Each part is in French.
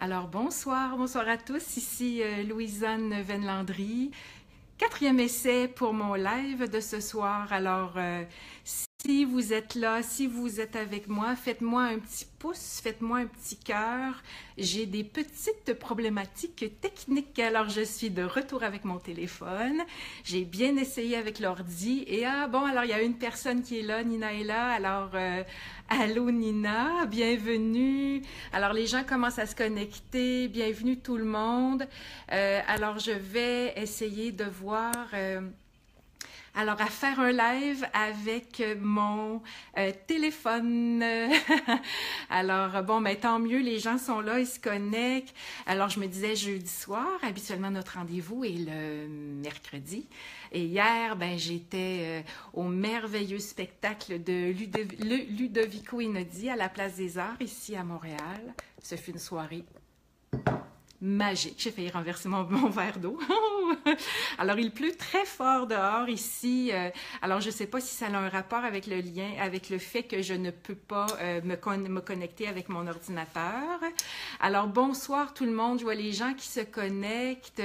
Alors bonsoir à tous, ici Louisanne Venlandry. Quatrième essai pour mon live de ce soir. Alors, si vous êtes là, si vous êtes avec moi, faites-moi un petit pouce, faites-moi un petit cœur. J'ai des petites problématiques techniques, alors je suis de retour avec mon téléphone. J'ai bien essayé avec l'ordi et alors il y a une personne qui est là, Nina est là, alors allô Nina, bienvenue. Alors les gens commencent à se connecter, bienvenue tout le monde. Alors je vais essayer de voir... Alors, à faire un live avec mon téléphone. Alors, bon, mais tant mieux, les gens sont là, ils se connectent. Alors, je me disais jeudi soir, habituellement notre rendez-vous est le mercredi. Et hier, ben, j'étais au merveilleux spectacle de Ludovico Einaudi à la Place des Arts, ici à Montréal. Ce fut une soirée magique. J'ai failli renverser mon verre d'eau. Alors, il pleut très fort dehors ici. Alors, je ne sais pas si ça a un rapport avec le lien, avec le fait que je ne peux pas me connecter avec mon ordinateur. Alors, bonsoir tout le monde. Je vois les gens qui se connectent.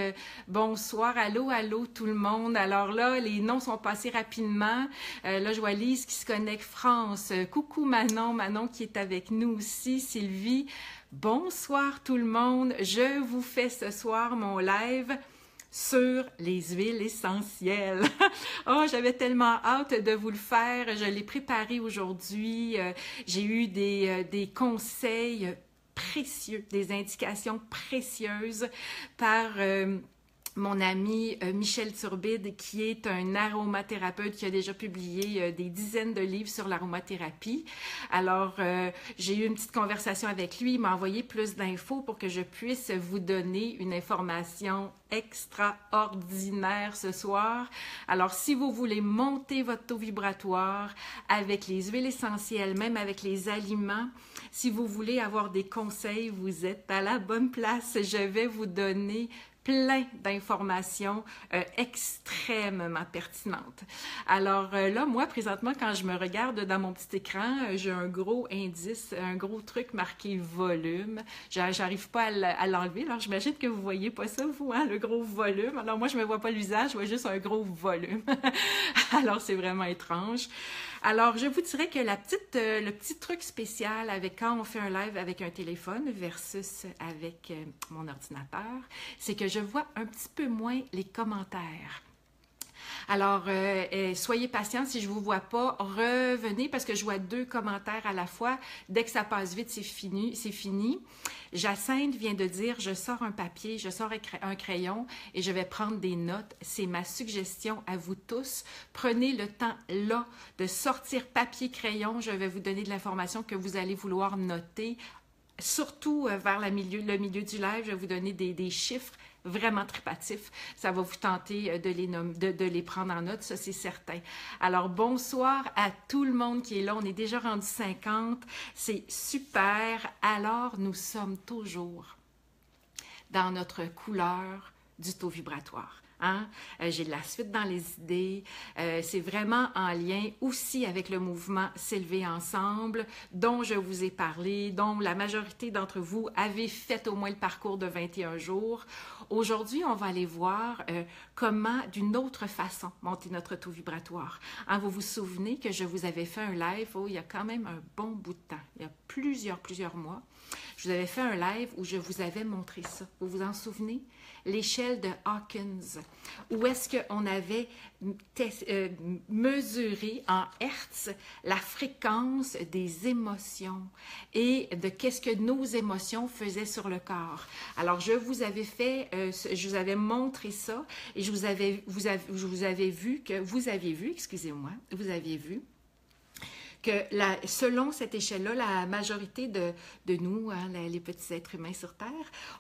Bonsoir, allô, allô tout le monde. Alors là, les noms sont passés rapidement. Là, je vois Lise qui se connecte, France. Coucou Manon, Manon qui est avec nous aussi, Sylvie. Bonsoir tout le monde, je vous fais ce soir mon live sur les huiles essentielles. Oh, j'avais tellement hâte de vous le faire, je l'ai préparé aujourd'hui, j'ai eu des conseils précieux, des indications précieuses par... mon ami Michel Turbide, qui est un aromathérapeute qui a déjà publié des dizaines de livres sur l'aromathérapie. Alors, j'ai eu une petite conversation avec lui. Il m'a envoyé plus d'infos pour que je puisse vous donner une information extraordinaire ce soir. Alors, si vous voulez monter votre taux vibratoire avec les huiles essentielles, même avec les aliments, si vous voulez avoir des conseils, vous êtes à la bonne place. Je vais vous donner plein d'informations extrêmement pertinentes. Alors là, moi, présentement, quand je me regarde dans mon petit écran, j'ai un gros indice, un gros truc marqué volume. J'arrive pas à l'enlever. Alors, j'imagine que vous voyez pas ça, vous, hein, le gros volume. Alors, moi, je me vois pas le visage, je vois juste un gros volume. Alors, c'est vraiment étrange. Alors, je vous dirais que le petit truc spécial avec quand on fait un live avec un téléphone versus avec mon ordinateur, c'est que je vois un petit peu moins les commentaires. Alors, soyez patients, si je ne vous vois pas, revenez parce que je vois 2 commentaires à la fois. Dès que ça passe vite, c'est fini. Jacinthe vient de dire, je sors un papier, je sors un crayon et je vais prendre des notes. C'est ma suggestion à vous tous. Prenez le temps là de sortir papier, crayon. Je vais vous donner de l'information que vous allez vouloir noter. Surtout vers le milieu du live, je vais vous donner des chiffres vraiment tripatifs. Ça va vous tenter de les prendre en note, ça c'est certain. Alors bonsoir à tout le monde qui est là. On est déjà rendu 50. C'est super. Alors nous sommes toujours dans notre couleur du taux vibratoire. Hein? J'ai de la suite dans les idées. C'est vraiment en lien aussi avec le mouvement S'élever ensemble, dont je vous ai parlé, dont la majorité d'entre vous avez fait au moins le parcours de 21 jours. Aujourd'hui, on va aller voir comment, d'une autre façon, monter notre taux vibratoire. Hein, vous vous souvenez que je vous avais fait un live il y a quand même un bon bout de temps, il y a plusieurs mois. Je vous avais fait un live où je vous avais montré ça. Vous vous en souvenez? L'échelle de Hawkins, où est-ce qu'on avait mesuré en hertz la fréquence des émotions et de qu'est-ce que nos émotions faisaient sur le corps. Alors, je vous avais montré ça et vous aviez vu que selon cette échelle-là, la majorité de nous, hein, les petits êtres humains sur Terre,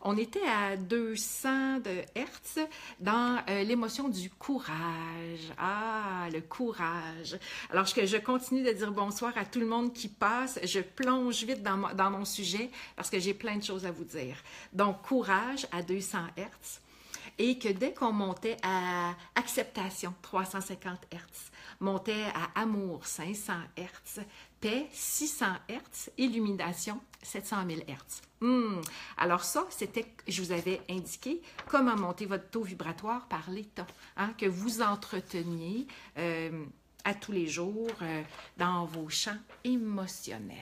on était à 200 de Hertz dans l'émotion du courage. Ah, le courage. Alors, je continue de dire bonsoir à tout le monde qui passe. Je plonge vite dans mon sujet parce que j'ai plein de choses à vous dire. Donc, courage à 200 Hertz. Et que dès qu'on montait à acceptation, 350 Hertz. montait à amour 500 Hz, paix 600 Hz, illumination 700 000 Hz. Alors ça, c'était, je vous avais indiqué comment monter votre taux vibratoire par l'état, hein, que vous entreteniez à tous les jours dans vos champs émotionnels.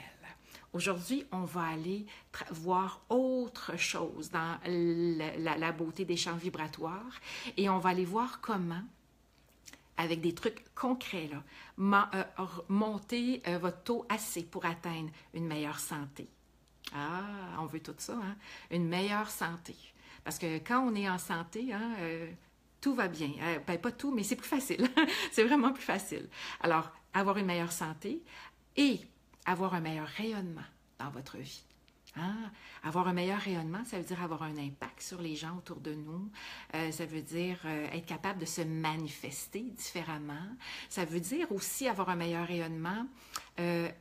Aujourd'hui, on va aller voir autre chose dans la beauté des champs vibratoires et on va aller voir comment, avec des trucs concrets, là, monter votre taux assez pour atteindre une meilleure santé. Ah, on veut tout ça, hein? Une meilleure santé. Parce que quand on est en santé, hein, tout va bien. Ben, pas tout, mais c'est plus facile. C'est vraiment plus facile. Alors, avoir une meilleure santé et avoir un meilleur rayonnement dans votre vie. Hein? Avoir un meilleur rayonnement, ça veut dire avoir un impact sur les gens autour de nous. Ça veut dire être capable de se manifester différemment. Ça veut dire aussi avoir un meilleur rayonnement,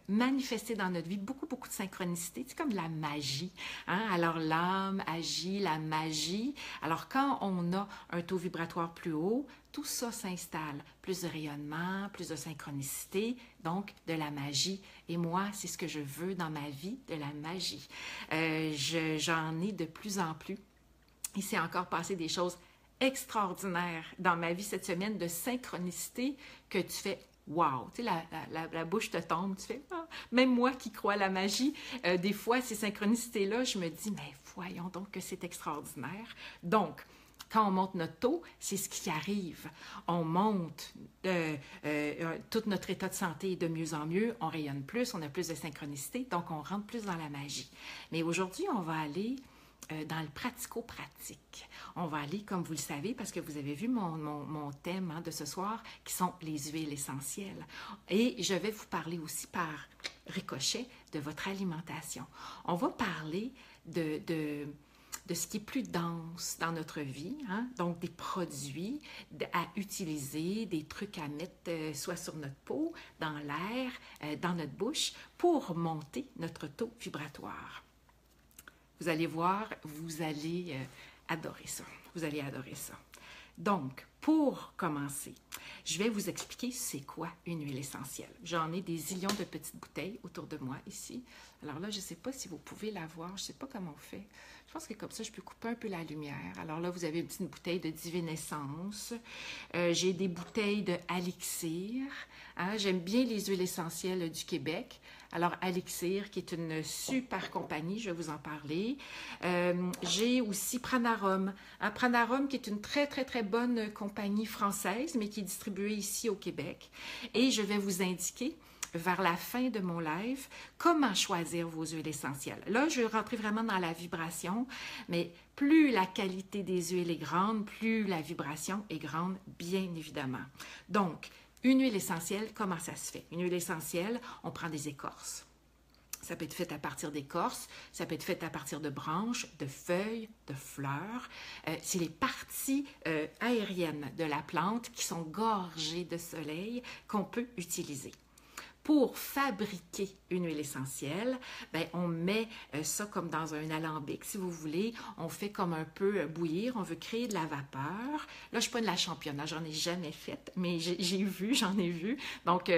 manifester dans notre vie beaucoup, beaucoup de synchronicité. C'est comme de la magie. Hein? Alors, l'âme agit, la magie. Alors, quand on a un taux vibratoire plus haut, tout ça s'installe. Plus de rayonnement, plus de synchronicité, donc de la magie. Et moi, c'est ce que je veux dans ma vie, de la magie. J'en ai de plus en plus. Il s'est encore passé des choses extraordinaires dans ma vie cette semaine de synchronicité que tu fais « wow ». Tu sais, la bouche te tombe, tu fais ah. Même moi qui crois à la magie, des fois, ces synchronicités-là, je me dis « mais voyons donc que c'est extraordinaire ». Donc, quand on monte notre taux, c'est ce qui arrive. On monte, tout notre état de santé est de mieux en mieux, on rayonne plus, on a plus de synchronicité, donc on rentre plus dans la magie. Mais aujourd'hui, on va aller dans le pratico-pratique. On va aller, comme vous le savez, parce que vous avez vu mon thème hein, de ce soir, qui sont les huiles essentielles. Et je vais vous parler aussi par ricochet de votre alimentation. On va parler de ce qui est plus dense dans notre vie, hein? Donc des produits à utiliser, des trucs à mettre soit sur notre peau, dans l'air, dans notre bouche, pour monter notre taux vibratoire. Vous allez voir, vous allez adorer ça. Vous allez adorer ça. Donc, pour commencer, je vais vous expliquer c'est quoi une huile essentielle. J'en ai des zillions de petites bouteilles autour de moi ici. Alors là, je ne sais pas si vous pouvez la voir, je ne sais pas comment on fait. Je pense que comme ça, je peux couper un peu la lumière. Alors là, vous avez une petite bouteille de Divine Essence. J'ai des bouteilles de Alixir. Hein? J'aime bien les huiles essentielles du Québec. Alors, Alixir, qui est une super compagnie, je vais vous en parler. J'ai aussi Pranarum. Hein? Pranarum, qui est une très, très, très bonne compagnie française, mais qui est distribuée ici au Québec. Et je vais vous indiquer vers la fin de mon live, comment choisir vos huiles essentielles. Là, je vais rentrer vraiment dans la vibration, mais plus la qualité des huiles est grande, plus la vibration est grande, bien évidemment. Donc, une huile essentielle, comment ça se fait? Une huile essentielle, on prend des écorces. Ça peut être fait à partir d'écorces, ça peut être fait à partir de branches, de feuilles, de fleurs. C'est les parties aériennes de la plante qui sont gorgées de soleil qu'on peut utiliser. Pour fabriquer une huile essentielle, ben, on met ça comme dans un alambic, si vous voulez. On fait comme un peu bouillir, on veut créer de la vapeur. Là, je ne suis pas de la championne, j'en ai jamais faite, mais j'en ai vu. Donc,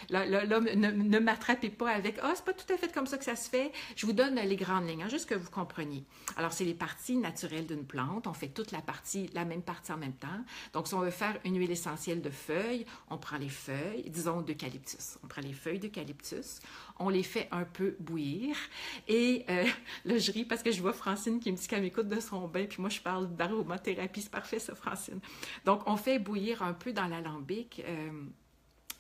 là ne m'attrapez pas avec « Ah, c'est pas tout à fait comme ça que ça se fait ». Je vous donne les grandes lignes, hein, juste que vous compreniez. Alors, c'est les parties naturelles d'une plante. On fait toute la même partie en même temps. Donc, si on veut faire une huile essentielle de feuilles, on prend les feuilles, disons d'eucalyptus. On prend les feuilles d'eucalyptus, on les fait un peu bouillir et là je ris parce que je vois Francine qui me dit qu'elle m'écoute de son bain puis moi je parle d'aromathérapie, c'est parfait ça Francine. Donc on fait bouillir un peu dans l'alambic,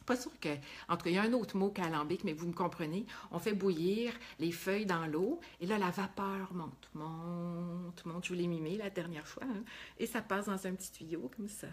pas sûr que, en tout cas il y a un autre mot qu'alambic mais vous me comprenez, on fait bouillir les feuilles dans l'eau et là la vapeur monte, je vous l'ai mimé la dernière fois hein, et ça passe dans un petit tuyau comme ça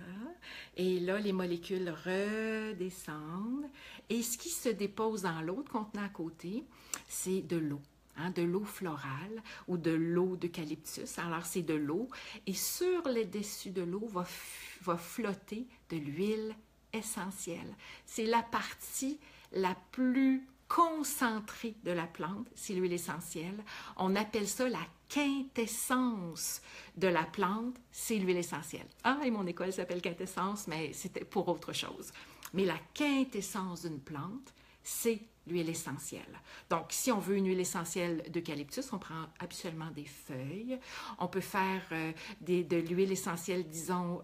et là les molécules redescendent et ce qui se dépose dans l'autre contenant à côté c'est de l'eau. Hein, de l'eau florale ou de l'eau d'eucalyptus. Alors, c'est de l'eau et sur le dessus de l'eau va flotter de l'huile essentielle. C'est la partie la plus concentrée de la plante, c'est l'huile essentielle. On appelle ça la quintessence de la plante, c'est l'huile essentielle. Ah, et mon école s'appelle quintessence, mais c'était pour autre chose. Mais la quintessence d'une plante, c'est l'huile essentielle. Donc, si on veut une huile essentielle d'eucalyptus, on prend habituellement des feuilles. On peut faire de l'huile essentielle, disons,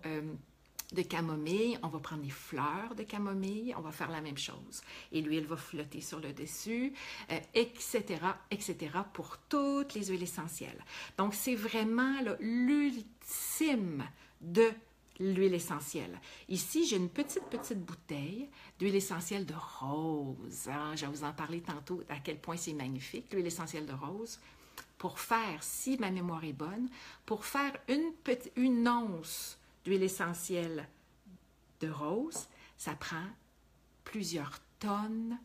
de camomille. On va prendre des fleurs de camomille. On va faire la même chose. Et l'huile va flotter sur le dessus, etc., etc., pour toutes les huiles essentielles. Donc, c'est vraiment l'ultime de l'huile essentielle. Ici, j'ai une petite bouteille d'huile essentielle de rose. Hein? Je vais vous en parler tantôt à quel point c'est magnifique, l'huile essentielle de rose. Pour faire, si ma mémoire est bonne, pour faire une once d'huile essentielle de rose, ça prend plusieurs tonnes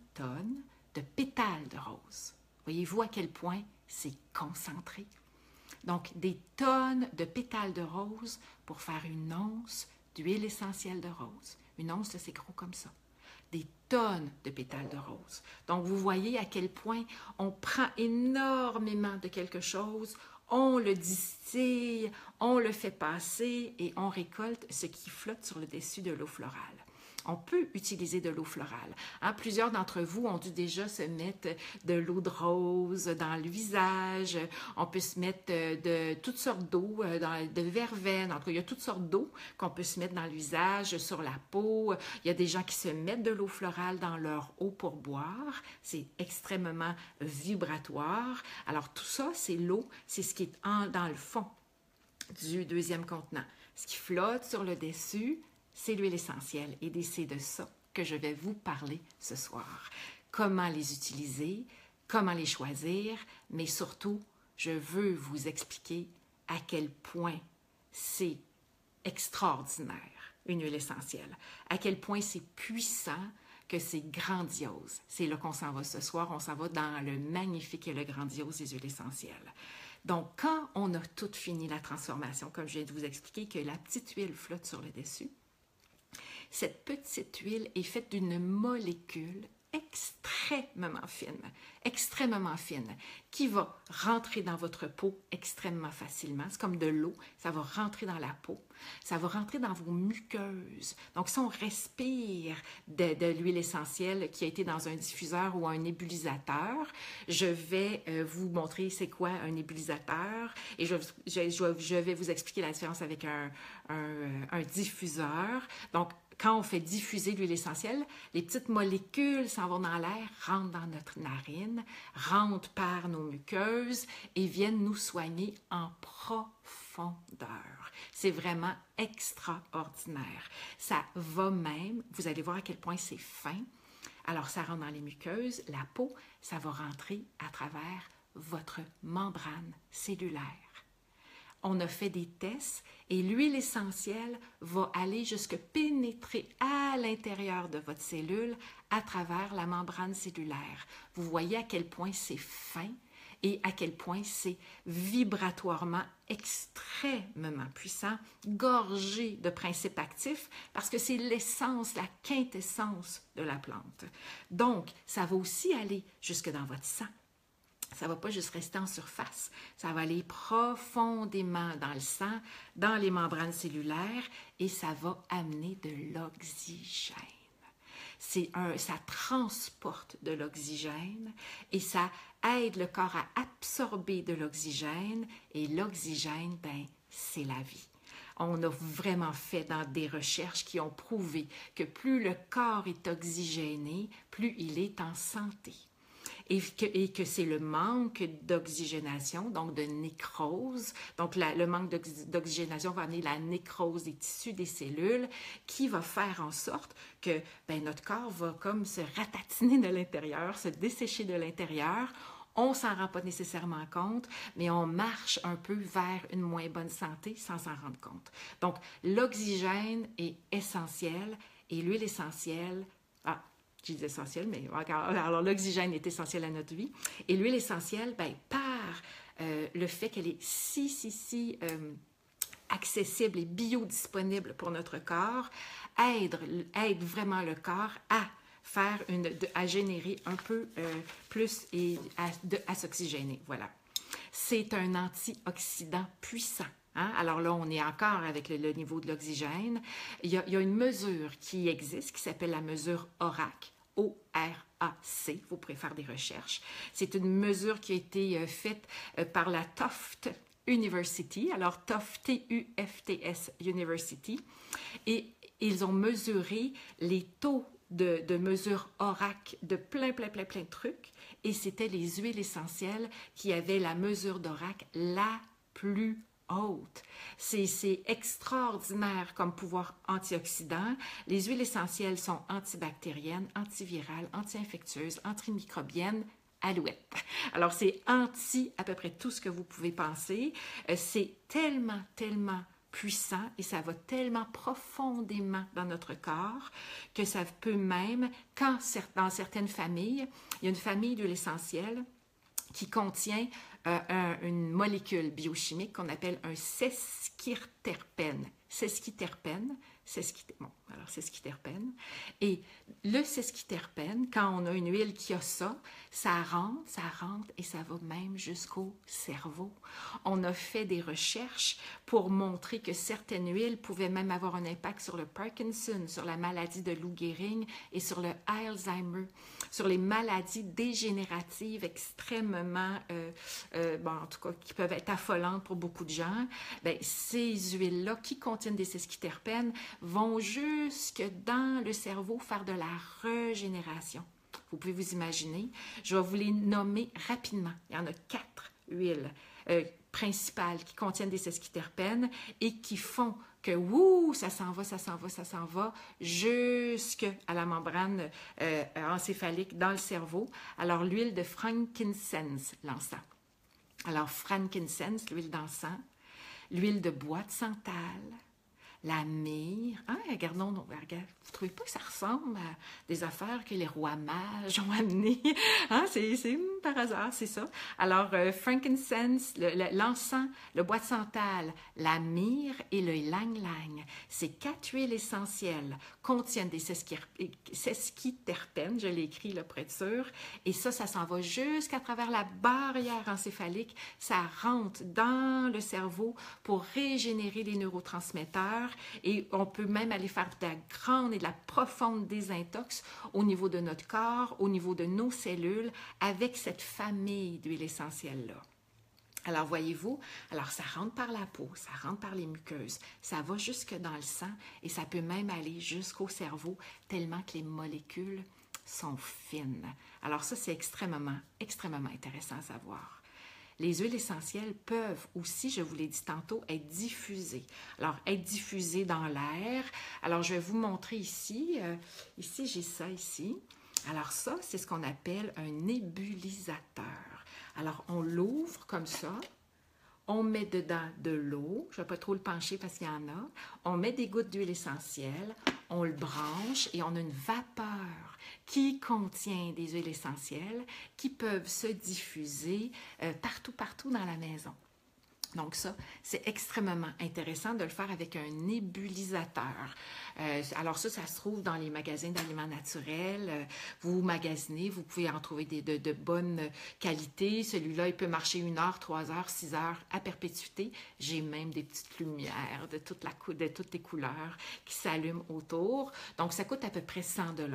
de pétales de rose. Voyez-vous à quel point c'est concentré? Donc, des tonnes de pétales de rose pour faire une once d'huile essentielle de rose. Une once, c'est gros comme ça. Des tonnes de pétales de rose. Donc, vous voyez à quel point on prend énormément de quelque chose, on le distille, on le fait passer et on récolte ce qui flotte sur le dessus de l'eau florale. On peut utiliser de l'eau florale. Hein, plusieurs d'entre vous ont dû déjà se mettre de l'eau de rose dans le visage. On peut se mettre de toutes sortes d'eau, de verveine. En tout cas, il y a toutes sortes d'eau qu'on peut se mettre dans le visage, sur la peau. Il y a des gens qui se mettent de l'eau florale dans leur eau pour boire. C'est extrêmement vibratoire. Alors, tout ça, c'est l'eau. C'est ce qui est dans le fond du deuxième contenant. Ce qui flotte sur le dessus, c'est l'huile essentielle et c'est de ça que je vais vous parler ce soir. Comment les utiliser, comment les choisir, mais surtout, je veux vous expliquer à quel point c'est extraordinaire, une huile essentielle, à quel point c'est puissant, que c'est grandiose. C'est là qu'on s'en va ce soir, on s'en va dans le magnifique et le grandiose des huiles essentielles. Donc, quand on a tout fini la transformation, comme je viens de vous expliquer, que la petite huile flotte sur le dessus, cette petite huile est faite d'une molécule extrêmement fine, qui va rentrer dans votre peau extrêmement facilement. C'est comme de l'eau, ça va rentrer dans la peau, ça va rentrer dans vos muqueuses. Donc, si on respire de l'huile essentielle qui a été dans un diffuseur ou un nébulisateur, je vais vous montrer c'est quoi un nébulisateur et je vais vous expliquer la différence avec un diffuseur. Donc, quand on fait diffuser l'huile essentielle, les petites molécules s'en vont dans l'air, rentrent dans notre narine, rentrent par nos muqueuses et viennent nous soigner en profondeur. C'est vraiment extraordinaire. Ça va même, vous allez voir à quel point c'est fin. Alors, ça rentre dans les muqueuses, la peau, ça va rentrer à travers votre membrane cellulaire. On a fait des tests et l'huile essentielle va aller jusque pénétrer à l'intérieur de votre cellule à travers la membrane cellulaire. Vous voyez à quel point c'est fin et à quel point c'est vibratoirement extrêmement puissant, gorgé de principes actifs, parce que c'est l'essence, la quintessence de la plante. Donc, ça va aussi aller jusque dans votre sang. Ça ne va pas juste rester en surface, ça va aller profondément dans le sang, dans les membranes cellulaires et ça va amener de l'oxygène. Ça transporte de l'oxygène et ça aide le corps à absorber de l'oxygène et l'oxygène, c'est la vie. On a vraiment fait dans des recherches qui ont prouvé que plus le corps est oxygéné, plus il est en santé. Et que c'est le manque d'oxygénation, donc de nécrose. Donc, le manque d'oxygénation va amener la nécrose des tissus, des cellules, qui va faire en sorte que notre corps va comme se ratatiner de l'intérieur, se dessécher de l'intérieur. On ne s'en rend pas nécessairement compte, mais on marche un peu vers une moins bonne santé sans s'en rendre compte. Donc, l'oxygène est essentiel et l'huile essentielle... Je dis essentiel, mais alors l'oxygène est essentiel à notre vie. Et l'huile essentielle, par le fait qu'elle est si accessible et biodisponible pour notre corps, aide vraiment le corps à générer un peu plus et à s'oxygéner. Voilà. C'est un antioxydant puissant. Hein? Alors là, on est encore avec le niveau de l'oxygène. Il y a une mesure qui existe qui s'appelle la mesure ORAC. O-R-A-C, vous pourrez faire des recherches. C'est une mesure qui a été faite par la Tufts University, alors Tufts, T-U-F-T-S University, et ils ont mesuré les taux de mesure ORAC de plein de trucs, et c'était les huiles essentielles qui avaient la mesure d'ORAC la plus haute. C'est extraordinaire comme pouvoir antioxydant. Les huiles essentielles sont antibactériennes, antivirales, anti-infectieuses, antimicrobiennes, alouette. Alors, c'est anti à peu près tout ce que vous pouvez penser. C'est tellement puissant et ça va tellement profondément dans notre corps que ça peut même, dans certaines familles, il y a une famille d'huiles essentielles qui contient une molécule biochimique qu'on appelle un sesquiterpène. Sesquiterpène. Et le sesquiterpène, quand on a une huile qui a ça, ça rentre et ça va même jusqu'au cerveau. On a fait des recherches pour montrer que certaines huiles pouvaient même avoir un impact sur le Parkinson, sur la maladie de Lou Gehrig et sur le Alzheimer, sur les maladies dégénératives extrêmement, en tout cas, qui peuvent être affolantes pour beaucoup de gens. Bien, ces huiles-là qui contiennent des sesquiterpènes vont jusque dans le cerveau faire de la régénération. Vous pouvez vous imaginer. Je vais vous les nommer rapidement. Il y en a 4 huiles principales qui contiennent des sesquiterpènes et qui font que, ça s'en va jusqu'à la membrane encéphalique dans le cerveau. Alors, l'huile de frankincense, l'encens. Alors, frankincense, l'huile d'encens, l'huile de bois de santal, la myrrhe. Hein, regardons, vous ne trouvez pas que ça ressemble à des affaires que les rois mages ont amenées? Hein, c'est par hasard, c'est ça. Alors, frankincense, l'encens, le bois de santal, la myrrhe et le ylang-ylang. Ces 4 huiles essentielles contiennent des sesquiterpènes, je l'ai écrit là pour être sûr, et ça s'en va jusqu'à travers la barrière encéphalique, ça rentre dans le cerveau pour régénérer les neurotransmetteurs et on peut même aller faire de la grande et de la profonde désintox au niveau de notre corps, au niveau de nos cellules, avec cette famille d'huiles essentielles-là. Alors, voyez-vous, alors ça rentre par la peau, ça rentre par les muqueuses, ça va jusque dans le sang et ça peut même aller jusqu'au cerveau tellement que les molécules sont fines. Alors ça, c'est extrêmement intéressant à savoir. Les huiles essentielles peuvent aussi, je vous l'ai dit tantôt, être diffusées. Alors, être diffusées dans l'air. Alors, je vais vous montrer ici. Ici, j'ai ça ici. Alors ça, c'est ce qu'on appelle un nébulisateur. Alors, on l'ouvre comme ça, on met dedans de l'eau, je ne vais pas trop le pencher parce qu'il y en a, on met des gouttes d'huile essentielle, on le branche et on a une vapeur qui contient des huiles essentielles qui peuvent se diffuser partout dans la maison. Donc ça, c'est extrêmement intéressant de le faire avec un nébulisateur. Alors ça se trouve dans les magasins d'aliments naturels. Vous magasinez, vous pouvez en trouver de bonne qualité. Celui-là, il peut marcher 1 heure, 3 heures, 6 heures à perpétuité. J'ai même des petites lumières de toutes les couleurs qui s'allument autour. Donc ça coûte à peu près 100 $.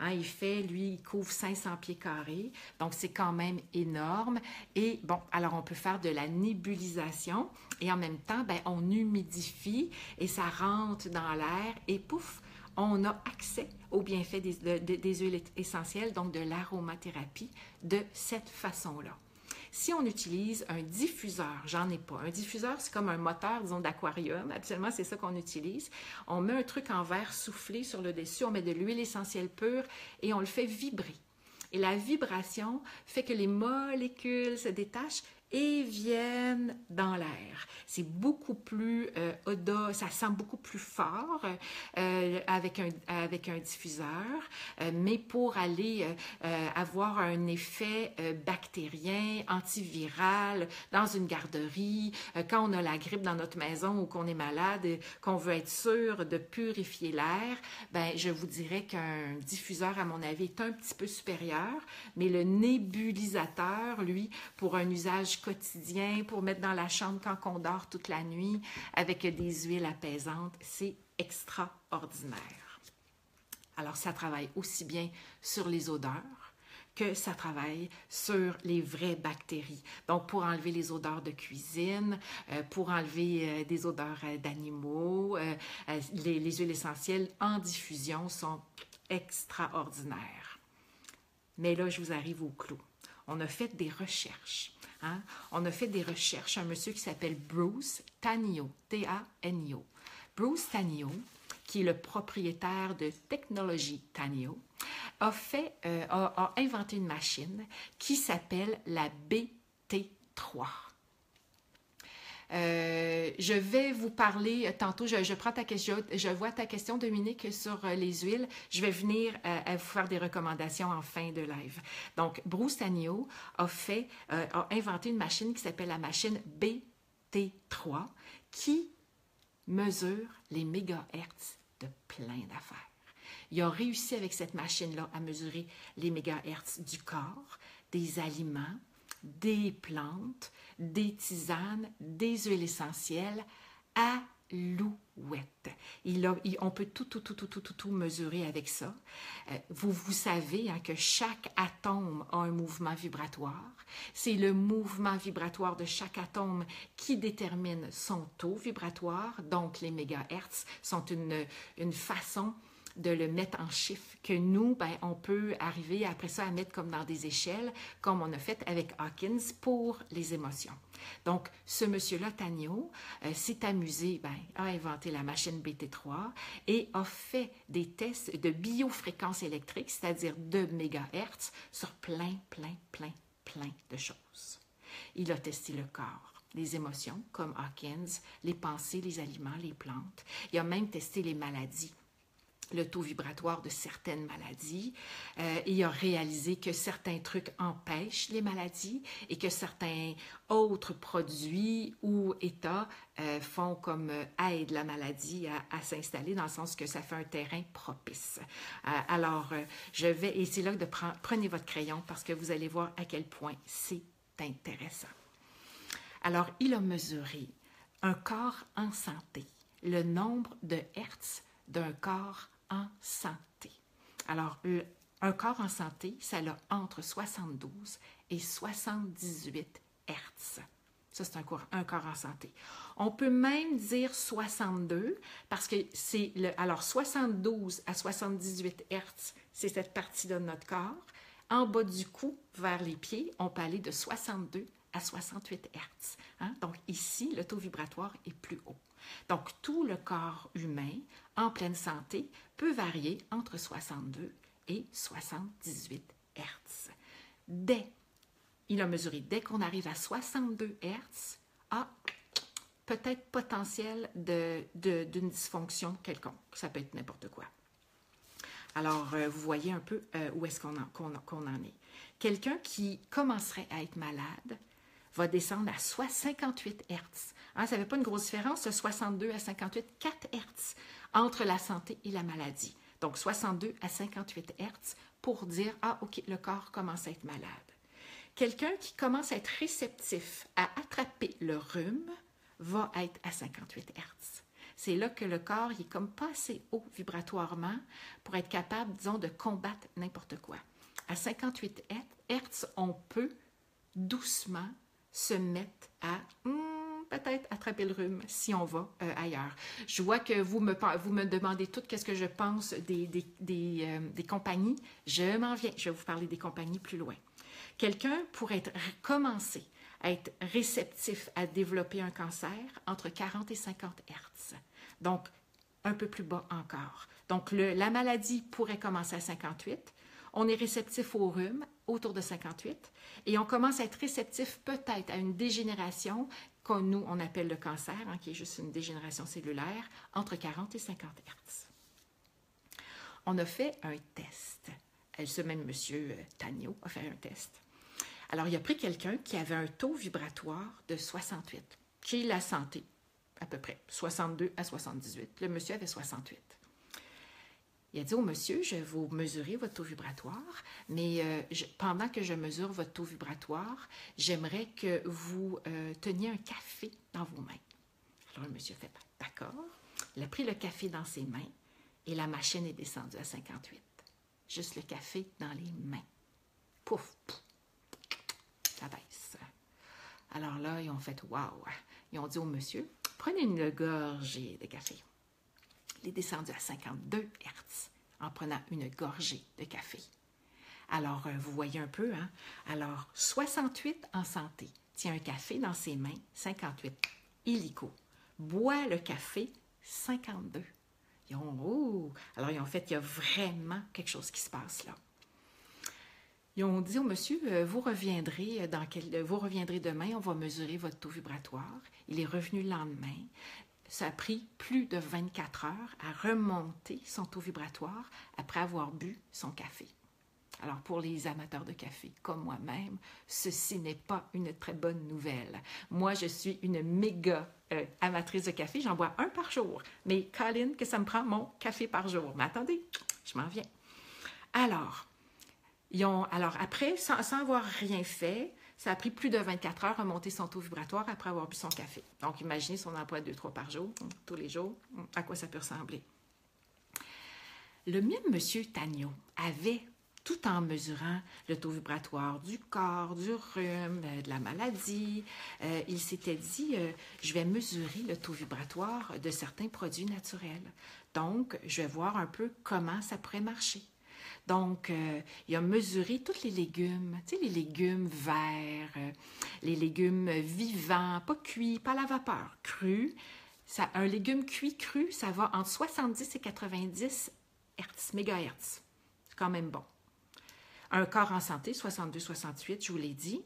Hein, il couvre 500 pieds carrés. Donc c'est quand même énorme. Et bon, alors on peut faire de la nébulisation et en même temps, on humidifie et ça rentre dans l'air et pouf, on a accès aux bienfaits des huiles essentielles, donc de l'aromathérapie, de cette façon-là. Si on utilise un diffuseur, j'en ai pas. Un diffuseur, c'est comme un moteur, disons, d'aquarium. Habituellement, c'est ça qu'on utilise. On met un truc en verre soufflé sur le dessus, on met de l'huile essentielle pure et on le fait vibrer. Et la vibration fait que les molécules se détachent et viennent dans l'air. C'est beaucoup plus ça sent beaucoup plus fort avec un diffuseur, mais pour aller avoir un effet bactérien, antiviral dans une garderie, quand on a la grippe dans notre maison ou qu'on est malade, qu'on veut être sûr de purifier l'air, je vous dirais qu'un diffuseur, à mon avis, est un petit peu supérieur, mais le nébulisateur, lui, pour un usage usage quotidien pour mettre dans la chambre quand on dort toute la nuit avec des huiles apaisantes. C'est extraordinaire. Alors, ça travaille aussi bien sur les odeurs que ça travaille sur les vraies bactéries. Donc, pour enlever les odeurs de cuisine, pour enlever des odeurs d'animaux, les huiles essentielles en diffusion sont extraordinaires. Mais là, je vous arrive au clou. On a fait des recherches. Hein? On a fait des recherches. Un monsieur qui s'appelle Bruce Tanio, T-A-N-I-O. Bruce Tanio, qui est le propriétaire de Technology Tanio, a inventé une machine qui s'appelle la BT3. Je vais vous parler tantôt, je prends ta question, je vois ta question, Dominique, sur les huiles. Je vais venir à vous faire des recommandations en fin de live. Donc, Bruce Tanio a inventé une machine qui s'appelle la machine BT3 qui mesure les mégahertz de plein d'affaires. Il a réussi avec cette machine-là à mesurer les mégahertz du corps, des aliments, des plantes, des tisanes, des huiles essentielles à l'ouette. On peut tout mesurer avec ça. Vous savez hein, que chaque atome a un mouvement vibratoire. C'est le mouvement vibratoire de chaque atome qui détermine son taux vibratoire. Donc, les mégahertz sont une façon de le mettre en chiffres, que nous, on peut arriver après ça à mettre comme dans des échelles, comme on a fait avec Hawkins pour les émotions. Donc, ce monsieur-là, Tanio, s'est amusé, a inventé la machine BT3 et a fait des tests de biofréquence électrique, c'est-à-dire de mégahertz, sur plein de choses. Il a testé le corps, les émotions, comme Hawkins, les pensées, les aliments, les plantes. Il a même testé les maladies, le taux vibratoire de certaines maladies. Il a réalisé que certains trucs empêchent les maladies et que certains autres produits ou états font comme aident la maladie à s'installer, dans le sens que ça fait un terrain propice. Alors, et c'est là que prenez votre crayon parce que vous allez voir à quel point c'est intéressant. Alors, il a mesuré un corps en santé, le nombre de hertz d'un corps en santé. Alors, un corps en santé, ça a entre 72 et 78 hertz. Ça, c'est un corps en santé. On peut même dire 62 parce que alors 72 à 78 hertz, c'est cette partie-là de notre corps. En bas du cou, vers les pieds, on peut aller de 62 à 68 hertz. Hein? Donc ici, le taux vibratoire est plus haut. Donc, tout le corps humain, en pleine santé, peut varier entre 62 et 78 Hertz. Il a mesuré, dès qu'on arrive à 62 Hertz, peut-être potentiel d'une dysfonction quelconque. Ça peut être n'importe quoi. Alors, vous voyez un peu où est-ce qu'on en est. Quelqu'un qui commencerait à être malade va descendre à 58 Hertz. Hein, ça ne fait pas une grosse différence, de 62 à 58, 4 Hertz entre la santé et la maladie. Donc, 62 à 58 Hertz pour dire, OK, le corps commence à être malade. Quelqu'un qui commence à être réceptif à attraper le rhume va être à 58 Hertz. C'est là que le corps est comme pas assez haut vibratoirement pour être capable, disons, de combattre n'importe quoi. À 58 Hertz, on peut doucement se mettre à peut-être attraper le rhume si on va ailleurs. Je vois que vous me demandez tout qu'est-ce que je pense des compagnies. Je m'en viens, je vais vous parler des compagnies plus loin. Quelqu'un pourrait commencer à être réceptif à développer un cancer entre 40 et 50 Hertz. Donc, un peu plus bas encore. Donc, la maladie pourrait commencer à 58. On est réceptif au rhume autour de 58 et on commence à être réceptif peut-être à une dégénération que nous, on appelle le cancer, hein, qui est juste une dégénération cellulaire, entre 40 et 50 Hertz. On a fait un test. Ce même monsieur Tanio a fait un test. Alors, il a pris quelqu'un qui avait un taux vibratoire de 68, qui est la santé, à peu près, 62 à 78. Le monsieur avait 68. Il a dit au monsieur, je vais vous mesurer votre taux vibratoire, mais pendant que je mesure votre taux vibratoire, j'aimerais que vous teniez un café dans vos mains. Alors le monsieur fait, d'accord. Il a pris le café dans ses mains et la machine est descendue à 58. Juste le café dans les mains. Pouf, pouf, ça baisse. Alors là, ils ont fait, waouh. Ils ont dit au monsieur, prenez une gorgée de café. Il est descendu à 52 Hertz en prenant une gorgée de café. Alors, vous voyez un peu, hein? Alors, 68 en santé, tient un café dans ses mains, 58, illico. Boit le café, 52. Ils ont, oh! Alors, ils ont fait, il y a vraiment quelque chose qui se passe là. Ils ont dit au monsieur, vous reviendrez demain, on va mesurer votre taux vibratoire. Il est revenu le lendemain. Ça a pris plus de 24 heures à remonter son taux vibratoire après avoir bu son café. Alors, pour les amateurs de café, comme moi-même, ceci n'est pas une très bonne nouvelle. Moi, je suis une méga amatrice de café. J'en bois un par jour. Mais Colin, que ça me prend mon café par jour. Mais attendez, je m'en viens. Alors après, sans avoir rien fait, ça a pris plus de 24 heures à monter son taux vibratoire après avoir bu son café. Donc, imaginez son emploi 2-3 par jour, tous les jours, à quoi ça peut ressembler. Le même monsieur Tagno avait, tout en mesurant le taux vibratoire du corps, du rhume, de la maladie, il s'était dit, je vais mesurer le taux vibratoire de certains produits naturels. Donc, je vais voir un peu comment ça pourrait marcher. Donc, il a mesuré tous les légumes, tu sais, les légumes verts, les légumes vivants, pas cuits, pas à la vapeur, crus. Un légume cuit cru, ça va entre 70 et 90 mégahertz. C'est quand même bon. Un corps en santé, 62-68, je vous l'ai dit.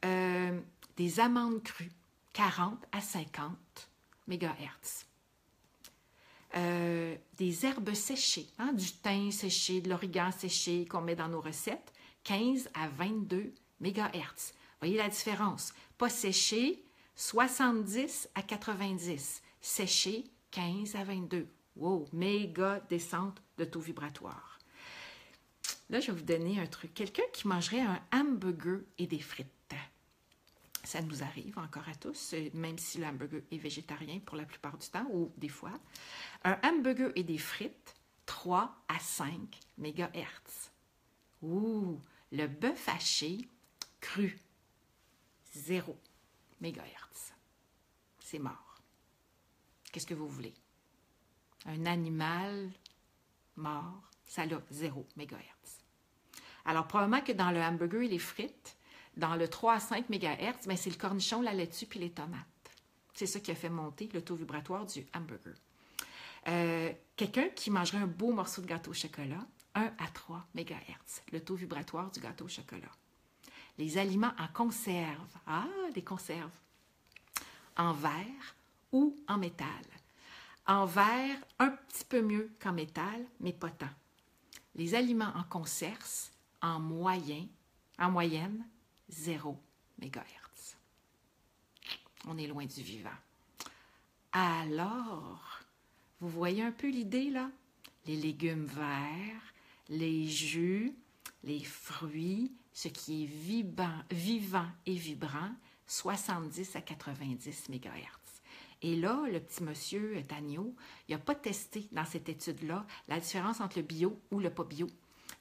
Des amandes crues, 40 à 50 mégahertz. Des herbes séchées, hein, du thym séché, de l'origan séché qu'on met dans nos recettes, 15 à 22 mégahertz. Voyez la différence. Pas séché, 70 à 90. Séché, 15 à 22. Wow, méga descente de taux vibratoire. Là, je vais vous donner un truc. Quelqu'un qui mangerait un hamburger et des frites. Ça nous arrive encore à tous, même si le hamburger est végétarien pour la plupart du temps, ou des fois. Un hamburger et des frites, 3 à 5 mégahertz. Ouh, le bœuf haché cru, 0 mégahertz. C'est mort. Qu'est-ce que vous voulez? Un animal mort, ça a 0 mégahertz. Alors, probablement que dans le hamburger et les frites, dans le 3 à 5 MHz, c'est le cornichon, la laitue puis les tomates. C'est ça qui a fait monter le taux vibratoire du hamburger. Quelqu'un qui mangerait un beau morceau de gâteau au chocolat, 1 à 3 MHz, le taux vibratoire du gâteau au chocolat. Les aliments en conserve, des conserves, en verre ou en métal. En verre, un petit peu mieux qu'en métal, mais pas tant. Les aliments en conserve, en moyenne, 0 MHz. On est loin du vivant. Alors, vous voyez un peu l'idée, là? Les légumes verts, les jus, les fruits, ce qui est vivant et vibrant, 70 à 90 MHz. Et là, le petit monsieur Tagno, il n'a pas testé dans cette étude-là la différence entre le bio ou le pas bio.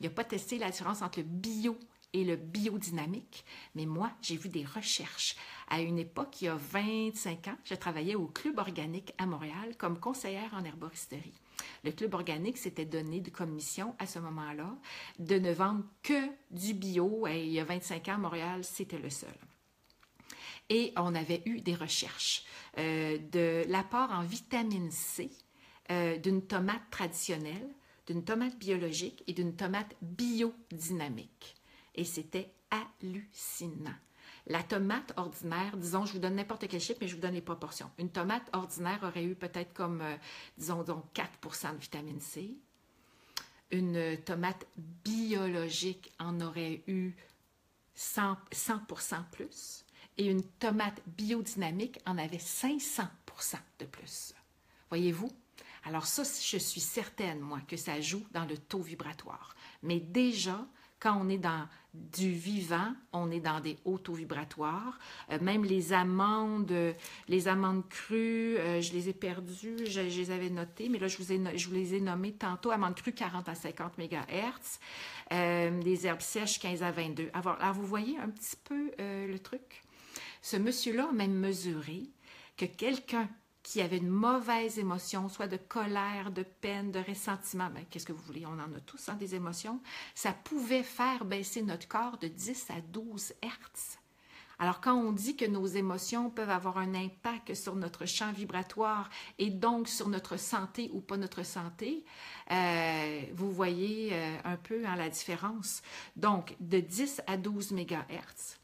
Il n'a pas testé la différence entre le bio et le biodynamique, mais moi, j'ai vu des recherches. À une époque, il y a 25 ans, je travaillais au Club organique à Montréal comme conseillère en herboristerie. Le Club organique s'était donné comme mission à ce moment-là de ne vendre que du bio. Et il y a 25 ans, à Montréal, c'était le seul. Et on avait eu des recherches de l'apport en vitamine C d'une tomate traditionnelle, d'une tomate biologique et d'une tomate biodynamique. Et c'était hallucinant. La tomate ordinaire, disons, je vous donne n'importe quel chiffre, mais je vous donne les proportions. Une tomate ordinaire aurait eu peut-être comme, disons, donc 4% de vitamine C. Une tomate biologique en aurait eu 100% plus. Et une tomate biodynamique en avait 500% de plus. Voyez-vous, Alors ça, je suis certaine, moi, que ça joue dans le taux vibratoire. Mais déjà, quand on est dans du vivant, on est dans des hauts taux vibratoires. Même les amandes crues, je les ai perdues, je les avais notées, mais là, je vous les ai nommées tantôt. Amandes crues, 40 à 50 MHz. Les herbes sèches, 15 à 22. Alors, vous voyez un petit peu le truc? Ce monsieur-là a même mesuré que quelqu'un qui avait une mauvaise émotion, soit de colère, de peine, de ressentiment, ben, qu'est-ce que vous voulez, on en a tous, hein, des émotions, ça pouvait faire baisser notre corps de 10 à 12 Hertz. Alors, quand on dit que nos émotions peuvent avoir un impact sur notre champ vibratoire et donc sur notre santé ou pas notre santé, vous voyez un peu hein, la différence. Donc, de 10 à 12 MHz,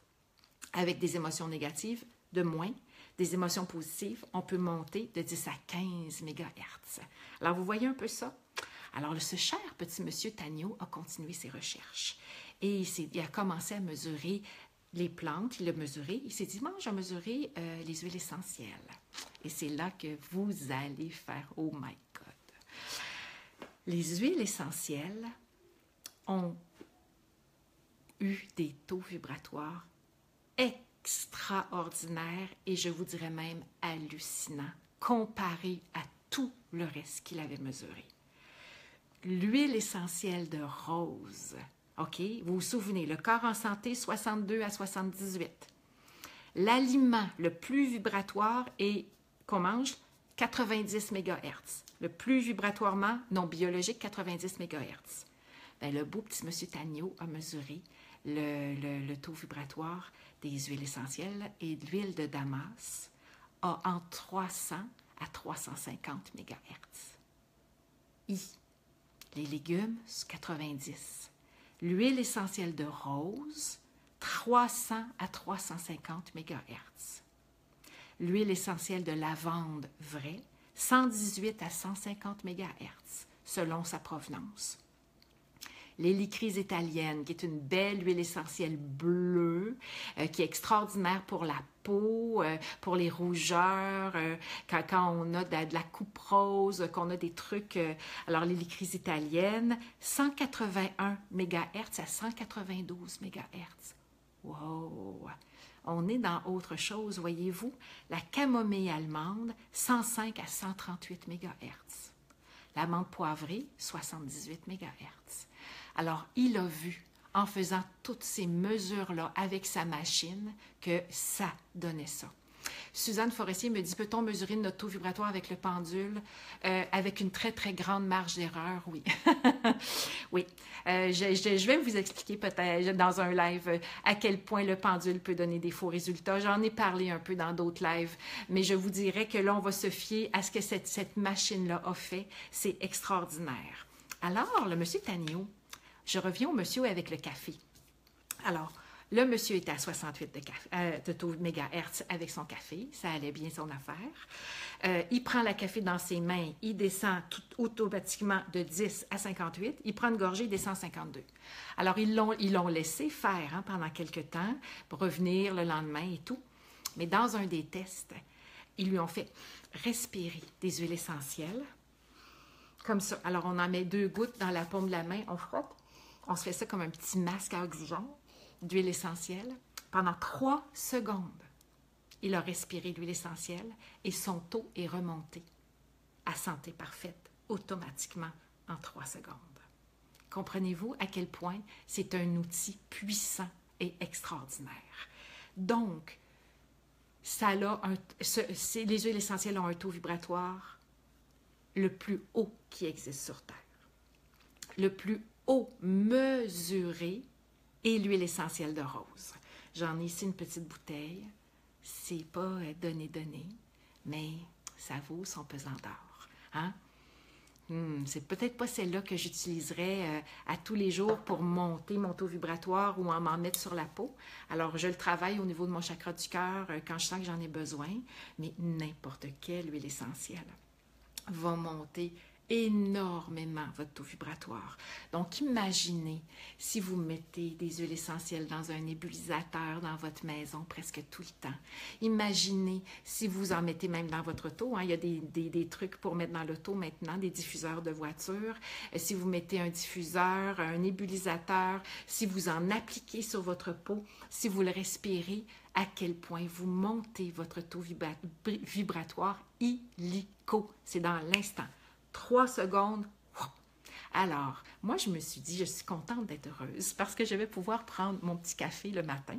avec des émotions négatives, de moins. Des émotions positives, on peut monter de 10 à 15 MHz. Alors, vous voyez un peu ça? Alors, ce cher petit monsieur Tagneau a continué ses recherches et il a commencé à mesurer les plantes. Il a mesuré, il s'est dit, moi, je vais mesurer les huiles essentielles. Et c'est là que vous allez faire, oh my God! Les huiles essentielles ont eu des taux vibratoires extraordinaire et je vous dirais même hallucinant comparé à tout le reste qu'il avait mesuré. L'huile essentielle de rose, OK? Vous vous souvenez, le corps en santé, 62 à 78. L'aliment le plus vibratoire et qu'on mange, 90 MHz. Le plus vibratoirement non biologique, 90 MHz. Bien, le beau petit monsieur Tagneau a mesuré le taux vibratoire des huiles essentielles et de l'huile de Damas a entre 300 à 350 MHz. Les légumes, 90. L'huile essentielle de rose, 300 à 350 MHz. L'huile essentielle de lavande vraie, 118 à 150 MHz, selon sa provenance. L'hélicryse italienne, qui est une belle huile essentielle bleue, qui est extraordinaire pour la peau, pour les rougeurs, quand on a de la coupe rose, qu'on a des trucs. Alors, l'hélicryse italienne, 181 MHz à 192 MHz. Wow! On est dans autre chose, voyez-vous. La camomille allemande, 105 à 138 MHz. L'amande poivrée, 78 MHz. Alors, il a vu, en faisant toutes ces mesures-là avec sa machine, que ça donnait ça. Suzanne Forestier me dit, peut-on mesurer notre taux vibratoire avec le pendule avec une très, très grande marge d'erreur? Oui. Oui. Je vais vous expliquer peut-être dans un live à quel point le pendule peut donner des faux résultats. J'en ai parlé un peu dans d'autres lives, mais je vous dirais que là, on va se fier à ce que cette machine-là a fait. C'est extraordinaire. Alors, le monsieur Tagneau, je reviens au monsieur avec le café. Alors, le monsieur était à 68 de taux mégahertz avec son café. Ça allait bien son affaire. Il prend le café dans ses mains. Il descend tout automatiquement de 10 à 58. Il prend une gorgée, il descend à 52. Alors, ils l'ont laissé faire hein, pendant quelques temps pour revenir le lendemain et tout. Mais dans un des tests, ils lui ont fait respirer des huiles essentielles. Comme ça. Alors, on en met 2 gouttes dans la paume de la main. On frotte. On se fait ça comme un petit masque à oxygène d'huile essentielle. Pendant 3 secondes, il a respiré l'huile essentielle et son taux est remonté à santé parfaite automatiquement en 3 secondes. Comprenez-vous à quel point c'est un outil puissant et extraordinaire? Donc, les huiles essentielles ont un taux vibratoire le plus haut qui existe sur Terre. Le plus haut mesuré est l'huile essentielle de rose. J'en ai ici une petite bouteille. C'est pas donné, mais ça vaut son pesant d'or. Hein? C'est peut-être pas celle-là que j'utiliserais à tous les jours pour monter mon taux vibratoire ou m'en mettre sur la peau. Alors, je le travaille au niveau de mon chakra du cœur quand je sens que j'en ai besoin, mais n'importe quelle huile essentielle va monter énormément votre taux vibratoire. Donc, imaginez si vous mettez des huiles essentielles dans un nébulisateur dans votre maison presque tout le temps. Imaginez si vous en mettez même dans votre auto. Hein, il y a des trucs pour mettre dans l'auto maintenant, des diffuseurs de voiture. Si vous mettez un diffuseur, un nébulisateur, si vous en appliquez sur votre peau, si vous le respirez, à quel point vous montez votre taux vibratoire illico. C'est dans l'instant. 3 secondes. Alors, moi, je me suis dit, je suis contente d'être heureuse parce que je vais pouvoir prendre mon petit café le matin.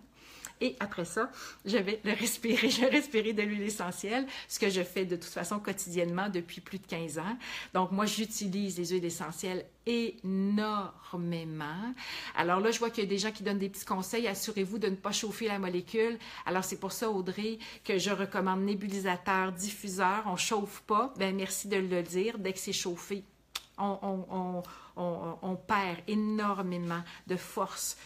Et après ça, je vais le respirer. Je vais respirer de l'huile essentielle, ce que je fais de toute façon quotidiennement depuis plus de 15 ans. Donc, moi, j'utilise les huiles essentielles énormément. Alors là, je vois qu'il y a des gens qui donnent des petits conseils. Assurez-vous de ne pas chauffer la molécule. Alors, c'est pour ça, Audrey, que je recommande nébulisateur, diffuseur. On ne chauffe pas. Bien, merci de le dire. Dès que c'est chauffé, on perd énormément de force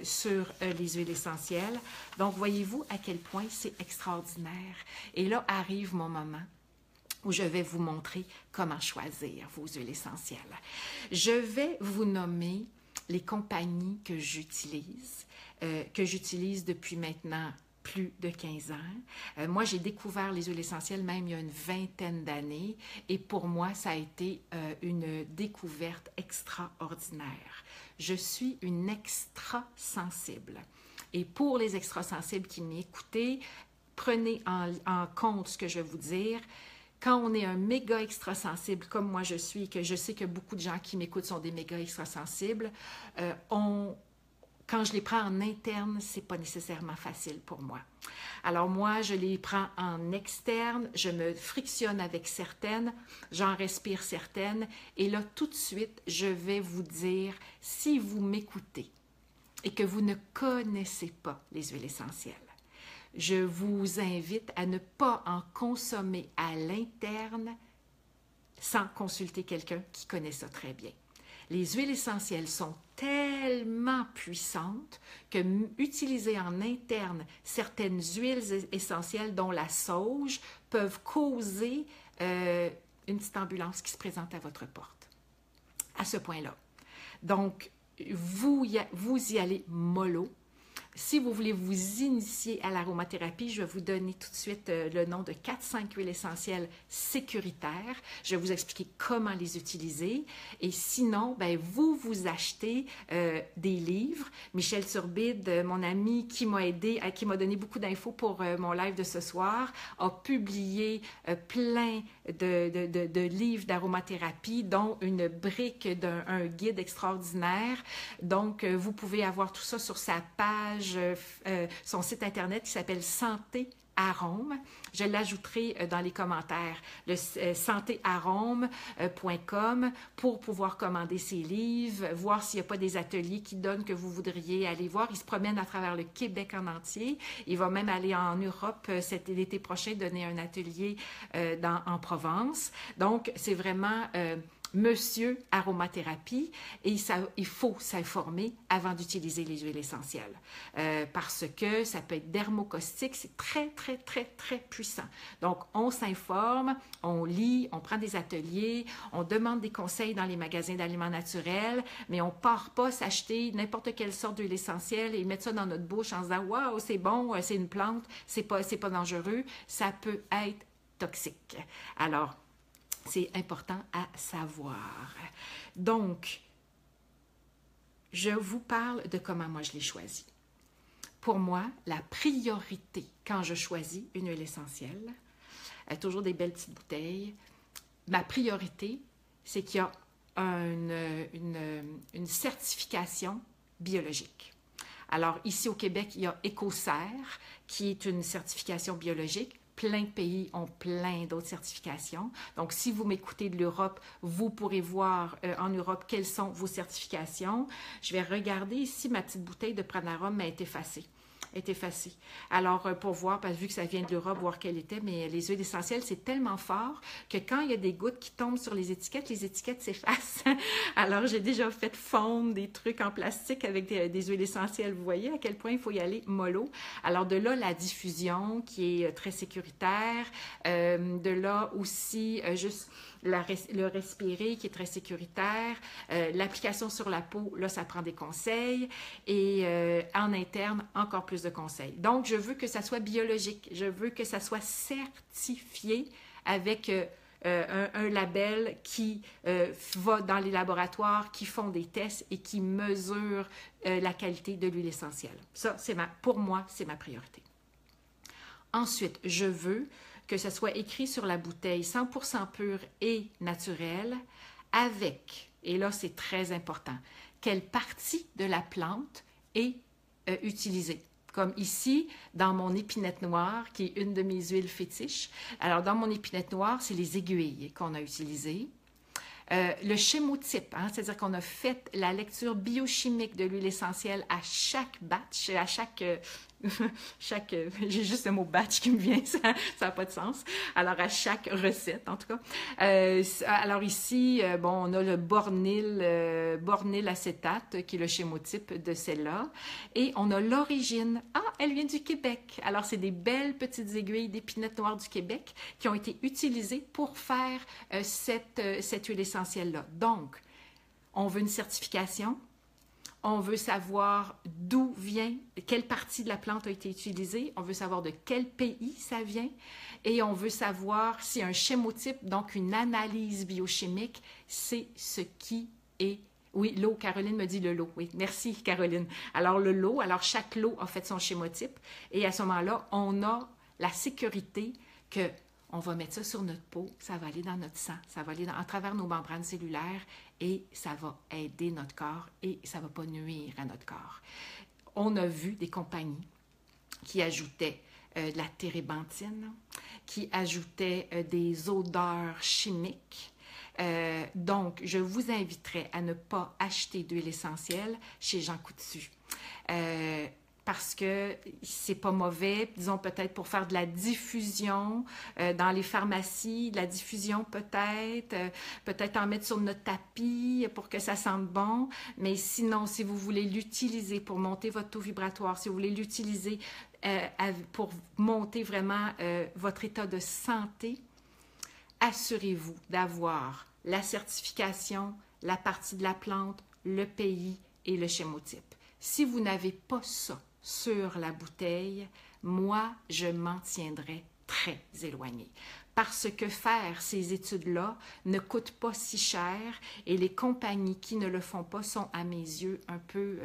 sur les huiles essentielles. Donc, voyez-vous à quel point c'est extraordinaire. Et là arrive mon moment où je vais vous montrer comment choisir vos huiles essentielles. Je vais vous nommer les compagnies que j'utilise depuis maintenant plus de 15 ans. Moi, j'ai découvert les huiles essentielles même il y a une vingtaine d'années et pour moi, ça a été une découverte extraordinaire. Je suis une extra-sensible. Et pour les extra-sensibles qui m'écoutez, prenez en compte ce que je vais vous dire. Quand on est un méga extra-sensible, comme moi je suis, et que je sais que beaucoup de gens qui m'écoutent sont des méga extra-sensibles, quand je les prends en interne, ce n'est pas nécessairement facile pour moi. Alors moi, je les prends en externe, je me frictionne avec certaines, j'en respire certaines, et là, tout de suite, je vais vous dire, si vous m'écoutez et que vous ne connaissez pas les huiles essentielles, je vous invite à ne pas en consommer à l'interne sans consulter quelqu'un qui connaît ça très bien. Les huiles essentielles sont tellement puissantes que utiliser en interne certaines huiles essentielles, dont la sauge, peuvent causer une petite ambulance qui se présente à votre porte. À ce point-là. Donc, vous y allez mollo. Si vous voulez vous initier à l'aromathérapie, je vais vous donner tout de suite le nom de 4-5 huiles essentielles sécuritaires. Je vais vous expliquer comment les utiliser. Et sinon, ben, vous achetez des livres. Michel Turbide, mon ami qui m'a aidé, qui m'a donné beaucoup d'infos pour mon live de ce soir, a publié plein de livres d'aromathérapie, dont une brique d'un guide extraordinaire. Donc, vous pouvez avoir tout ça sur sa page, son site internet qui s'appelle Santé Arôme. Je l'ajouterai dans les commentaires, le santéarôme.com pour pouvoir commander ses livres, voir s'il n'y a pas des ateliers qui donnent que vous voudriez aller voir. Il se promène à travers le Québec en entier. Il va même aller en Europe l'été prochain donner un atelier en Provence. Donc, c'est vraiment Monsieur Aromathérapie et il faut s'informer avant d'utiliser les huiles essentielles parce que ça peut être dermocaustique, c'est très, très, très, très puissant. Donc, on s'informe, on lit, on prend des ateliers, on demande des conseils dans les magasins d'aliments naturels, mais on ne part pas s'acheter n'importe quelle sorte d'huile essentielle et mettre ça dans notre bouche en se disant « Waouh, c'est bon, c'est une plante, c'est pas dangereux », ça peut être toxique. Alors, c'est important à savoir. Donc, je vous parle de comment moi je l'ai choisi. Pour moi, la priorité quand je choisis une huile essentielle, toujours des belles petites bouteilles, ma priorité, c'est qu'il y a une certification biologique. Alors, ici au Québec, il y a Écocert, qui est une certification biologique. Plein de pays ont plein d'autres certifications. Donc, si vous m'écoutez de l'Europe, vous pourrez voir en Europe quelles sont vos certifications. Je vais regarder ici, ma petite bouteille de Pranarum m'a été effacée. est effacée. Alors, pour voir, parce que vu que ça vient de l'Europe, voir quelle était, mais les huiles essentielles, c'est tellement fort que quand il y a des gouttes qui tombent sur les étiquettes s'effacent. Alors, j'ai déjà fait fondre des trucs en plastique avec des huiles essentielles. Vous voyez à quel point il faut y aller mollo. Alors, de là, la diffusion qui est très sécuritaire. De là aussi, juste le respirer qui est très sécuritaire. L'application sur la peau, là, ça prend des conseils. Et en interne, encore plus de conseils. Donc, je veux que ça soit biologique. Je veux que ça soit certifié avec un label qui va dans les laboratoires, qui font des tests et qui mesure la qualité de l'huile essentielle. Ça, pour moi, c'est ma priorité. Ensuite, je veux que ce soit écrit sur la bouteille 100% pur et naturel avec, et là c'est très important, quelle partie de la plante est utilisée. Comme ici, dans mon épinette noire, qui est une de mes huiles fétiches. Alors, dans mon épinette noire, c'est les aiguilles qu'on a utilisées. Le chémotype, hein, c'est-à-dire qu'on a fait la lecture biochimique de l'huile essentielle à chaque batch, à chaque j'ai juste le mot batch qui me vient, ça n'a pas de sens. Alors, à chaque recette, en tout cas. Alors ici, bon, on a le bornyl acétate, qui est le chémotype de celle-là. Et on a l'origine. Ah, elle vient du Québec. Alors, c'est des belles petites aiguilles d'épinette noire du Québec qui ont été utilisées pour faire cette huile essentielle-là. Donc, on veut une certification. On veut savoir d'où vient, quelle partie de la plante a été utilisée. On veut savoir de quel pays ça vient. Et on veut savoir si un chémotype, donc une analyse biochimique, c'est ce qui est... Oui, l'eau, Caroline me dit le lot. Oui, merci Caroline. Alors le lot, alors chaque lot a fait son chémotype. Et à ce moment-là, on a la sécurité que on va mettre ça sur notre peau, ça va aller dans notre sang, ça va aller à travers nos membranes cellulaires et ça va aider notre corps et ça ne va pas nuire à notre corps. On a vu des compagnies qui ajoutaient de la térébenthine, qui ajoutaient des odeurs chimiques. Donc, je vous inviterai à ne pas acheter d'huile essentielle chez Jean Coutu. Parce que c'est pas mauvais, disons peut-être pour faire de la diffusion dans les pharmacies, de la diffusion peut-être en mettre sur notre tapis pour que ça sente bon, mais sinon, si vous voulez l'utiliser pour monter votre taux vibratoire, si vous voulez l'utiliser pour monter vraiment votre état de santé, assurez-vous d'avoir la certification, la partie de la plante, le pays et le chémotype. Si vous n'avez pas ça sur la bouteille, moi, je m'en tiendrai très éloignée. Parce que faire ces études-là ne coûte pas si cher et les compagnies qui ne le font pas sont, à mes yeux, un peu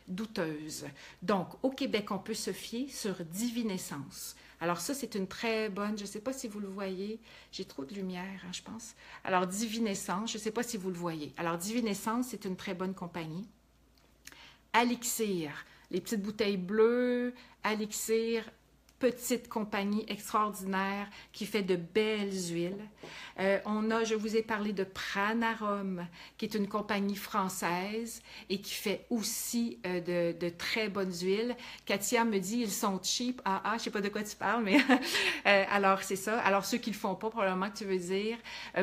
douteuses. Donc, au Québec, on peut se fier sur Divinescence. Alors ça, c'est une très bonne, je ne sais pas si vous le voyez, j'ai trop de lumière, hein, je pense. Alors, Divinescence, je ne sais pas si vous le voyez. Alors, Divinescence, c'est une très bonne compagnie. Alixir, les petites bouteilles bleues, Alixir, petite compagnie extraordinaire qui fait de belles huiles. Je vous ai parlé de Pranarum, qui est une compagnie française et qui fait aussi de très bonnes huiles. Katia me dit, ils sont cheap. Je ne sais pas de quoi tu parles, mais alors c'est ça. Alors ceux qui ne le font pas, probablement que tu veux dire.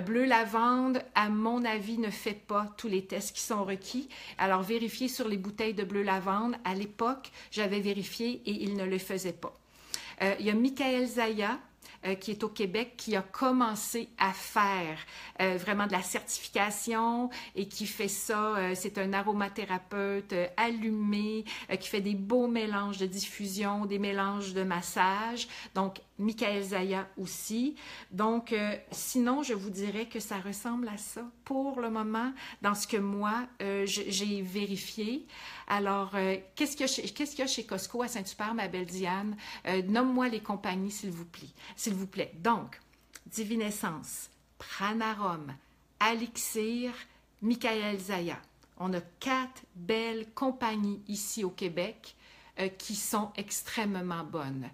Bleu lavande, à mon avis, ne fait pas tous les tests qui sont requis. Alors vérifiez sur les bouteilles de bleu lavande. À l'époque, j'avais vérifié et ils ne le faisaient pas. Il y a Michael Zaya, qui est au Québec, qui a commencé à faire vraiment de la certification et qui fait ça, c'est un aromathérapeute allumé, qui fait des beaux mélanges de diffusion, des mélanges de massage. Donc, Michael Zaya aussi. Donc, sinon, je vous dirais que ça ressemble à ça pour le moment, dans ce que moi, j'ai vérifié. Alors, qu'est-ce qu'il y a chez Costco à Saint-Hubert, ma belle Diane? Nomme-moi les compagnies, s'il vous plaît. Donc, Divinescence, Pranarum, Alixir, Michael Zaya. On a 4 belles compagnies ici au Québec qui sont extrêmement bonnes.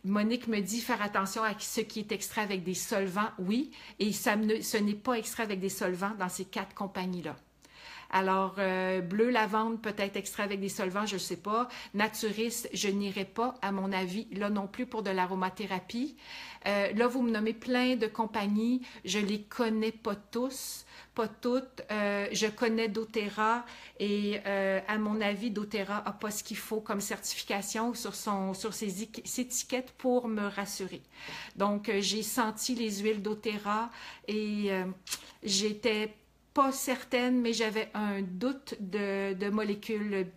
Monique me dit faire attention à ce qui est extrait avec des solvants. Oui, et ce n'est pas extrait avec des solvants dans ces 4 compagnies-là. Alors, bleu lavande, peut-être extrait avec des solvants, je ne sais pas. Naturiste, je n'irai pas, à mon avis, là non plus pour de l'aromathérapie. Là, vous me nommez plein de compagnies, je les connais pas tous, pas toutes. Je connais doTERRA et à mon avis, doTERRA n'a pas ce qu'il faut comme certification sur ses étiquettes pour me rassurer. Donc, j'ai senti les huiles doTERRA et j'étais pas certaine, mais j'avais un doute de molécules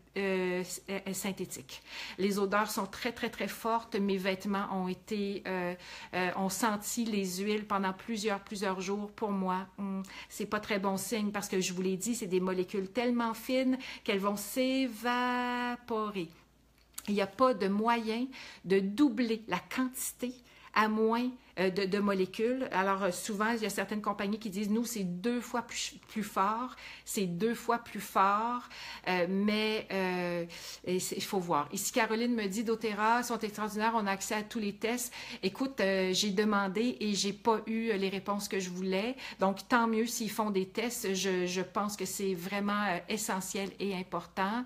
synthétiques. Les odeurs sont très, très, très fortes. Mes vêtements ont senti les huiles pendant plusieurs jours. Pour moi, c'est pas très bon signe parce que je vous l'ai dit, c'est des molécules tellement fines qu'elles vont s'évaporer. Il n'y a pas de moyen de doubler la quantité à moins de molécules. Alors, souvent, il y a certaines compagnies qui disent, nous, c'est 2 fois plus fort, c'est 2 fois plus fort, mais il faut voir. Ici, Caroline me dit, doTERRA sont extraordinaires, on a accès à tous les tests. Écoute, j'ai demandé et j'ai pas eu les réponses que je voulais, donc tant mieux s'ils font des tests, je pense que c'est vraiment essentiel et important.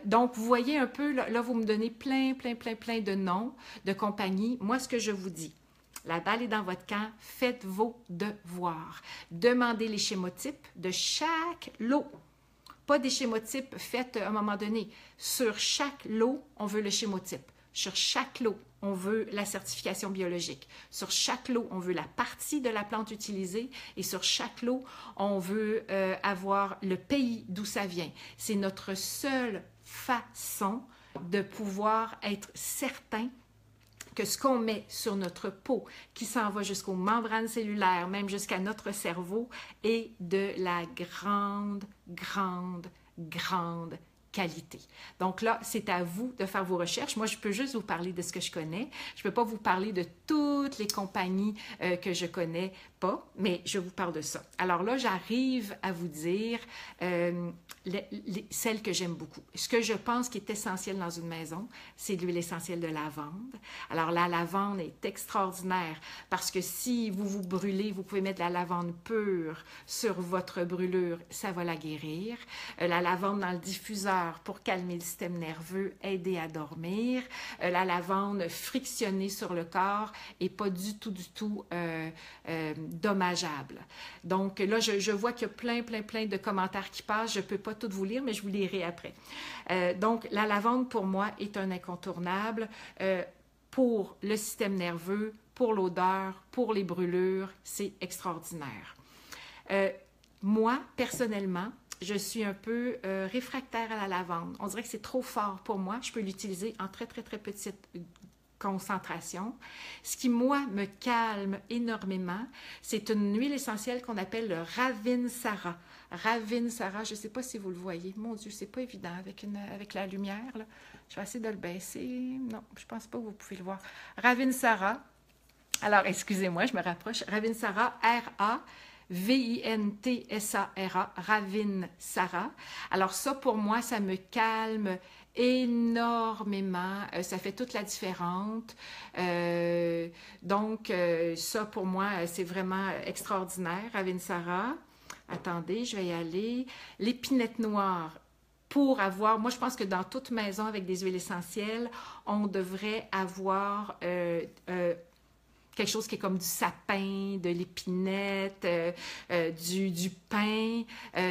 Donc, vous voyez un peu, là, vous me donnez plein de noms de compagnies. Moi, ce que je vous dis, la balle est dans votre camp, faites vos devoirs. Demandez les schémotypes de chaque lot. Pas des schémotypes faits à un moment donné. Sur chaque lot, on veut le schémotype. Sur chaque lot, on veut la certification biologique. Sur chaque lot, on veut la partie de la plante utilisée. Et sur chaque lot, on veut avoir le pays d'où ça vient. C'est notre seule façon de pouvoir être certain que ce qu'on met sur notre peau, qui s'en va jusqu'aux membranes cellulaires, même jusqu'à notre cerveau, est de la grande qualité. Donc là, c'est à vous de faire vos recherches. Moi, je peux juste vous parler de ce que je connais. Je ne peux pas vous parler de toutes les compagnies que je connais pas, mais je vous parle de ça. Alors là, j'arrive à vous dire celles que j'aime beaucoup. Ce que je pense qui est essentiel dans une maison, c'est l'huile essentielle de lavande. Alors la lavande est extraordinaire parce que si vous vous brûlez, vous pouvez mettre de la lavande pure sur votre brûlure, ça va la guérir. La lavande dans le diffuseur pour calmer le système nerveux, aider à dormir. La lavande frictionnée sur le corps et pas du tout dommageable. Donc là, je vois qu'il y a plein de commentaires qui passent. Je ne peux pas tout vous lire, mais je vous lirai après. Donc, la lavande, pour moi, est un incontournable pour le système nerveux, pour l'odeur, pour les brûlures. C'est extraordinaire. Moi, personnellement, je suis un peu réfractaire à la lavande. On dirait que c'est trop fort pour moi. Je peux l'utiliser en très petite concentration. Ce qui, moi, me calme énormément, c'est une huile essentielle qu'on appelle le Ravinsara. Ravinsara, je ne sais pas si vous le voyez. Mon Dieu, c'est pas évident avec la lumière, là. Je vais essayer de le baisser. Non, je ne pense pas que vous pouvez le voir. Ravinsara. Alors, excusez-moi, je me rapproche. Ravinsara, Ravinsara, Ravinsara. Alors ça, pour moi, ça me calme énormément. Ça fait toute la différence. Donc, ça, pour moi, c'est vraiment extraordinaire. Ravinsara. Attendez, je vais y aller. L'épinette noire. Pour avoir, moi je pense que dans toute maison avec des huiles essentielles, on devrait avoir quelque chose qui est comme du sapin, de l'épinette, du pin.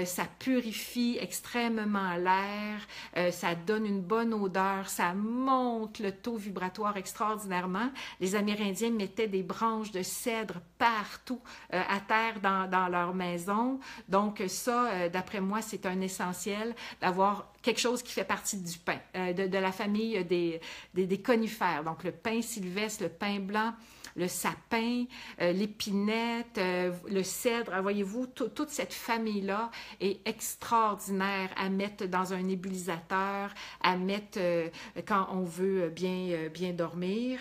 Ça purifie extrêmement l'air, ça donne une bonne odeur, ça monte le taux vibratoire extraordinairement. Les Amérindiens mettaient des branches de cèdre partout à terre dans leur maison. Donc ça, d'après moi, c'est un essentiel d'avoir quelque chose qui fait partie du pin, de la famille des conifères. Donc le pin sylvestre, le pin blanc, le sapin, l'épinette, le cèdre. Voyez-vous, toute cette famille-là est extraordinaire à mettre dans un nébulisateur, à mettre quand on veut bien dormir.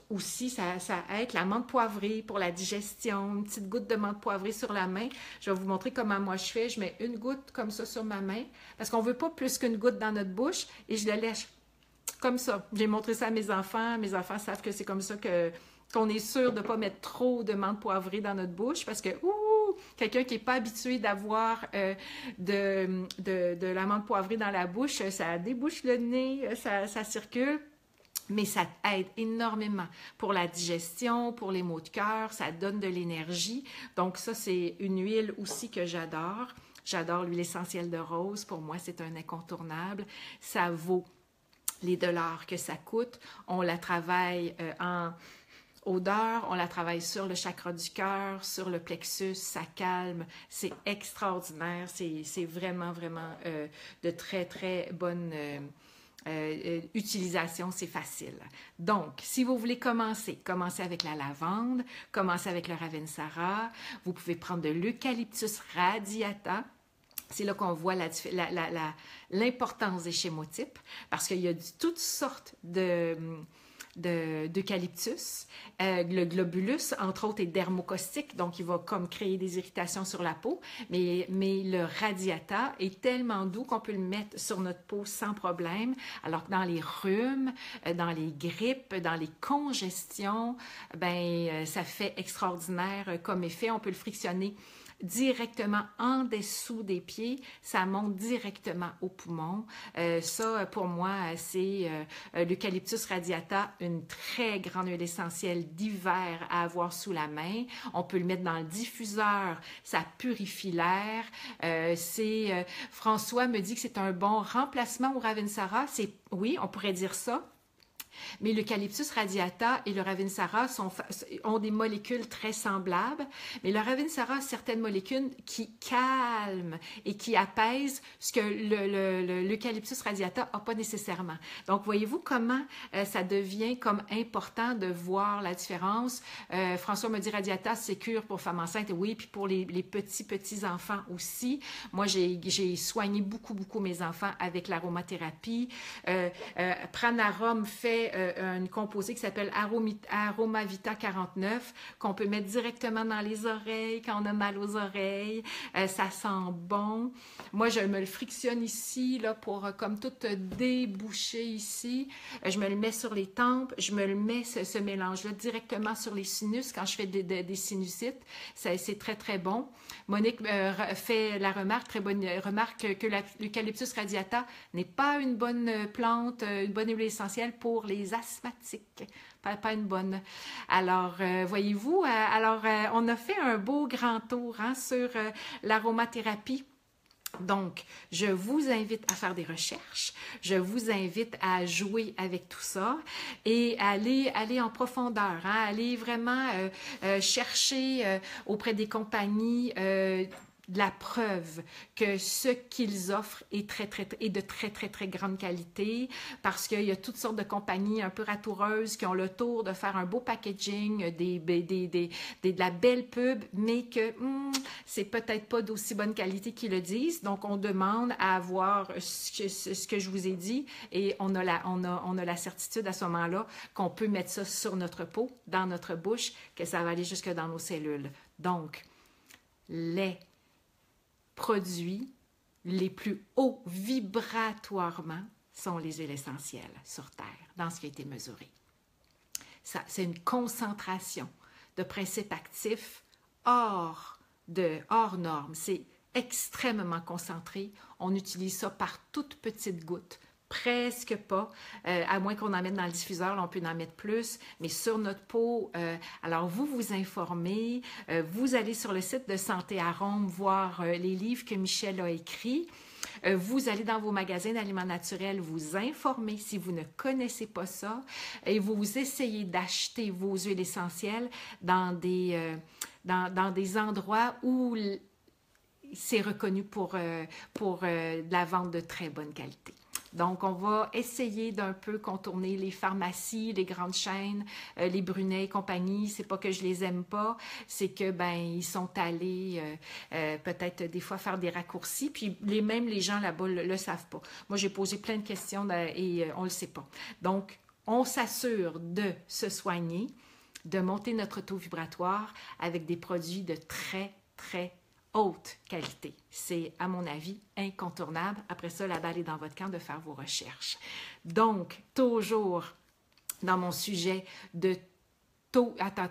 Aussi, ça aide la menthe poivrée pour la digestion, une petite goutte de menthe poivrée sur la main. Je vais vous montrer comment moi je fais. Je mets une goutte comme ça sur ma main parce qu'on ne veut pas plus qu'une goutte dans notre bouche et je le lèche comme ça. J'ai montré ça à mes enfants. Mes enfants savent que c'est comme ça qu'on est sûr de ne pas mettre trop de menthe poivrée dans notre bouche parce que, quelqu'un qui n'est pas habitué d'avoir de l'amande poivrée dans la bouche, ça débouche le nez, ça circule. Mais ça aide énormément pour la digestion, pour les maux de cœur, ça donne de l'énergie. Donc ça, c'est une huile aussi que j'adore. J'adore l'huile essentielle de rose. Pour moi, c'est un incontournable. Ça vaut les dollars que ça coûte. On la travaille en odeur, on la travaille sur le chakra du cœur, sur le plexus, ça calme. C'est extraordinaire. C'est vraiment, vraiment de très, très bonne utilisation, c'est facile. Donc, si vous voulez commencer avec la lavande, commencez avec le Ravensara. Vous pouvez prendre de l'eucalyptus radiata. C'est là qu'on voit l'importance des chémotypes, parce qu'il y a toutes sortes d'eucalyptus. Le globulus, entre autres, est dermocaustique, donc il va comme créer des irritations sur la peau, mais le radiata est tellement doux qu'on peut le mettre sur notre peau sans problème, alors que dans les rhumes, dans les grippes, dans les congestions, ben ça fait extraordinaire comme effet. On peut le frictionner directement en dessous des pieds, ça monte directement au poumon. Ça, pour moi, c'est l'eucalyptus radiata, une très grande huile essentielle d'hiver à avoir sous la main. On peut le mettre dans le diffuseur, ça purifie l'air. François me dit que c'est un bon remplacement au Ravensara. Oui, on pourrait dire ça. Mais l'eucalyptus radiata et le Ravensara ont des molécules très semblables, mais le Ravensara a certaines molécules qui calment et qui apaisent ce que l'eucalyptus radiata n'a pas nécessairement. Donc, voyez-vous comment ça devient comme important de voir la différence. François me dit radiata, c'est cure pour femmes enceintes, oui, puis pour les petits enfants aussi. Moi, j'ai soigné beaucoup mes enfants avec l'aromathérapie. Pranarum fait un composé qui s'appelle Aromavita 49 qu'on peut mettre directement dans les oreilles quand on a mal aux oreilles. Ça sent bon. Moi, je me le frictionne ici là, pour comme tout déboucher ici. Je me le mets sur les tempes. Je me le mets, ce mélange-là, directement sur les sinus quand je fais des sinusites. C'est très, très bon. Monique fait la remarque, très bonne remarque, que l'eucalyptus radiata n'est pas une bonne plante, une bonne huile essentielle pour les asthmatiques. Pas une bonne. Alors, voyez-vous, on a fait un beau grand tour sur l'aromathérapie. Donc, je vous invite à faire des recherches, je vous invite à jouer avec tout ça et aller en profondeur, aller vraiment chercher auprès des compagnies de la preuve que ce qu'ils offrent est de très grande qualité, parce qu'il y a toutes sortes de compagnies un peu ratoureuses qui ont le tour de faire un beau packaging, de la belle pub, mais que c'est peut-être pas d'aussi bonne qualité qu'ils le disent. Donc, on demande à avoir ce que je vous ai dit et on a la certitude à ce moment-là qu'on peut mettre ça sur notre peau, dans notre bouche, que ça va aller jusque dans nos cellules. Donc, les produits les plus hauts vibratoirement sont les huiles essentielles sur Terre, dans ce qui a été mesuré. Ça, c'est une concentration de principes actifs hors norme. C'est extrêmement concentré. On utilise ça par toutes petites gouttes. Presque pas, à moins qu'on en mette dans le diffuseur, là, on peut en mettre plus, mais sur notre peau, alors vous informez, vous allez sur le site de Santé Arôme voir les livres que Michel a écrits, vous allez dans vos magasins d'aliments naturels, vous informez si vous ne connaissez pas ça, et vous essayez d'acheter vos huiles essentielles dans des endroits où c'est reconnu pour de la vente de très bonne qualité. Donc, on va essayer d'un peu contourner les pharmacies, les grandes chaînes, les Brunet et compagnie. C'est pas que je les aime pas, c'est que ils sont allés peut-être des fois faire des raccourcis. Puis même les gens là-bas le savent pas. Moi, j'ai posé plein de questions et on le sait pas. Donc, on s'assure de se soigner, de monter notre taux vibratoire avec des produits de très haute qualité. C'est, à mon avis, incontournable. Après ça, la balle est dans votre camp de faire vos recherches. Donc, toujours dans mon sujet de Attends,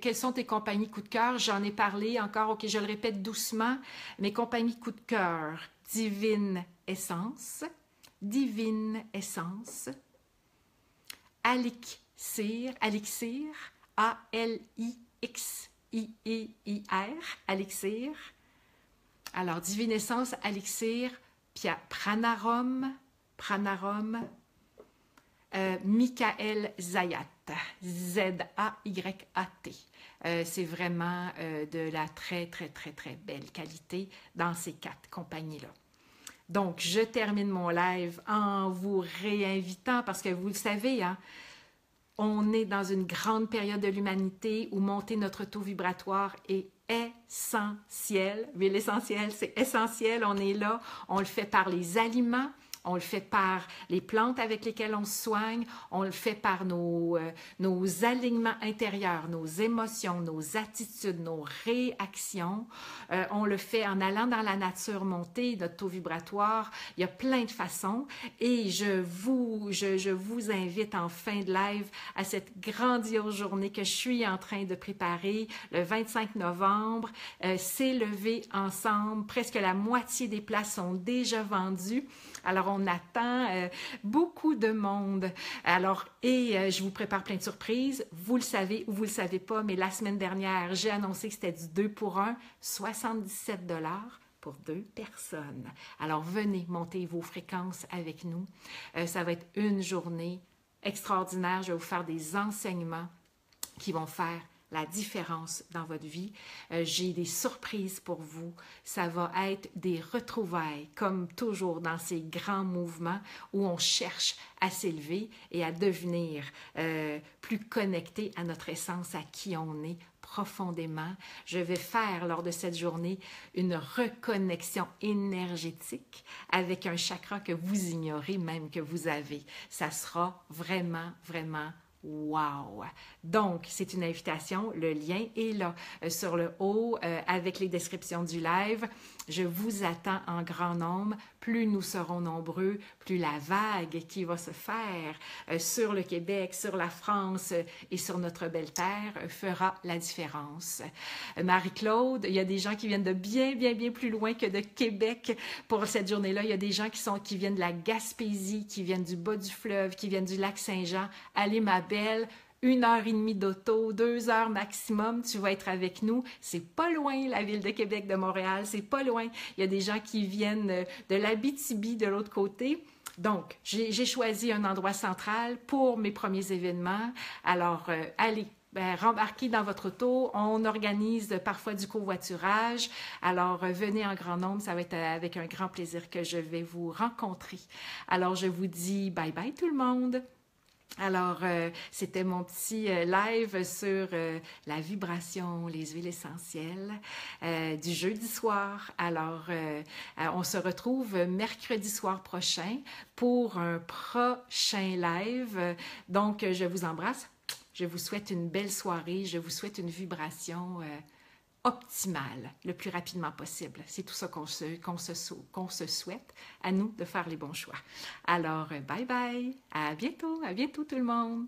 quelles sont tes compagnies coup de cœur? J'en ai parlé encore, ok, je le répète doucement. Mes compagnies coup de cœur, Divine Essence, Divine Essence, Alixir, A-L-I-X-I-E-I-R, Alixir. Alors, Divine Essence, Alixir, Pranarum, Michael Zayat, Z-A-Y-A-T. C'est vraiment de la très, très, très, très belle qualité dans ces 4 compagnies-là. Donc, je termine mon live en vous réinvitant parce que vous le savez, hein, on est dans une grande période de l'humanité où monter notre taux vibratoire est essentiel. Mais l'essentiel, c'est essentiel. On est là, on le fait par les aliments, on le fait par les plantes avec lesquelles on se soigne, on le fait par nos alignements intérieurs, nos émotions, nos attitudes, nos réactions. On le fait en allant dans la nature monter notre taux vibratoire. Il y a plein de façons et je vous invite en fin de live à cette grandiose journée que je suis en train de préparer le 25 novembre. S'élever ensemble. Presque la moitié des places sont déjà vendues. Alors, on attend beaucoup de monde. Alors, je vous prépare plein de surprises. Vous le savez ou vous le savez pas, mais la semaine dernière, j'ai annoncé que c'était du 2 pour 1, 77 $ pour 2 personnes. Alors, venez monter vos fréquences avec nous. Ça va être une journée extraordinaire. Je vais vous faire des enseignements qui vont faire la différence dans votre vie. J'ai des surprises pour vous. Ça va être des retrouvailles, comme toujours dans ces grands mouvements où on cherche à s'élever et à devenir plus connecté à notre essence, à qui on est profondément. Je vais faire lors de cette journée une reconnexion énergétique avec un chakra que vous ignorez même que vous avez. Ça sera vraiment, vraiment wow! Donc, c'est une invitation. Le lien est là sur le haut avec les descriptions du live. Je vous attends en grand nombre. Plus nous serons nombreux, plus la vague qui va se faire sur le Québec, sur la France et sur notre belle terre fera la différence. Marie-Claude, il y a des gens qui viennent de bien, bien, bien plus loin que de Québec pour cette journée-là. Il y a des gens qui viennent de la Gaspésie, qui viennent du bas du fleuve, qui viennent du lac Saint-Jean. Allez, ma belle, 1h30 d'auto, 2 heures maximum, tu vas être avec nous. C'est pas loin, la ville de Québec, de Montréal, c'est pas loin. Il y a des gens qui viennent de l'Abitibi, de l'autre côté. Donc, j'ai choisi un endroit central pour mes premiers événements. Alors, allez, rembarquez dans votre auto. On organise parfois du covoiturage. Alors, venez en grand nombre. Ça va être avec un grand plaisir que je vais vous rencontrer. Alors, je vous dis bye bye tout le monde. Alors, c'était mon petit live sur la vibration, les huiles essentielles du jeudi soir. Alors, on se retrouve mercredi soir prochain pour un prochain live. Donc, je vous embrasse. Je vous souhaite une belle soirée. Je vous souhaite une vibration optimale le plus rapidement possible. C'est tout ça qu'on se souhaite, à nous de faire les bons choix. Alors, bye bye, à bientôt tout le monde.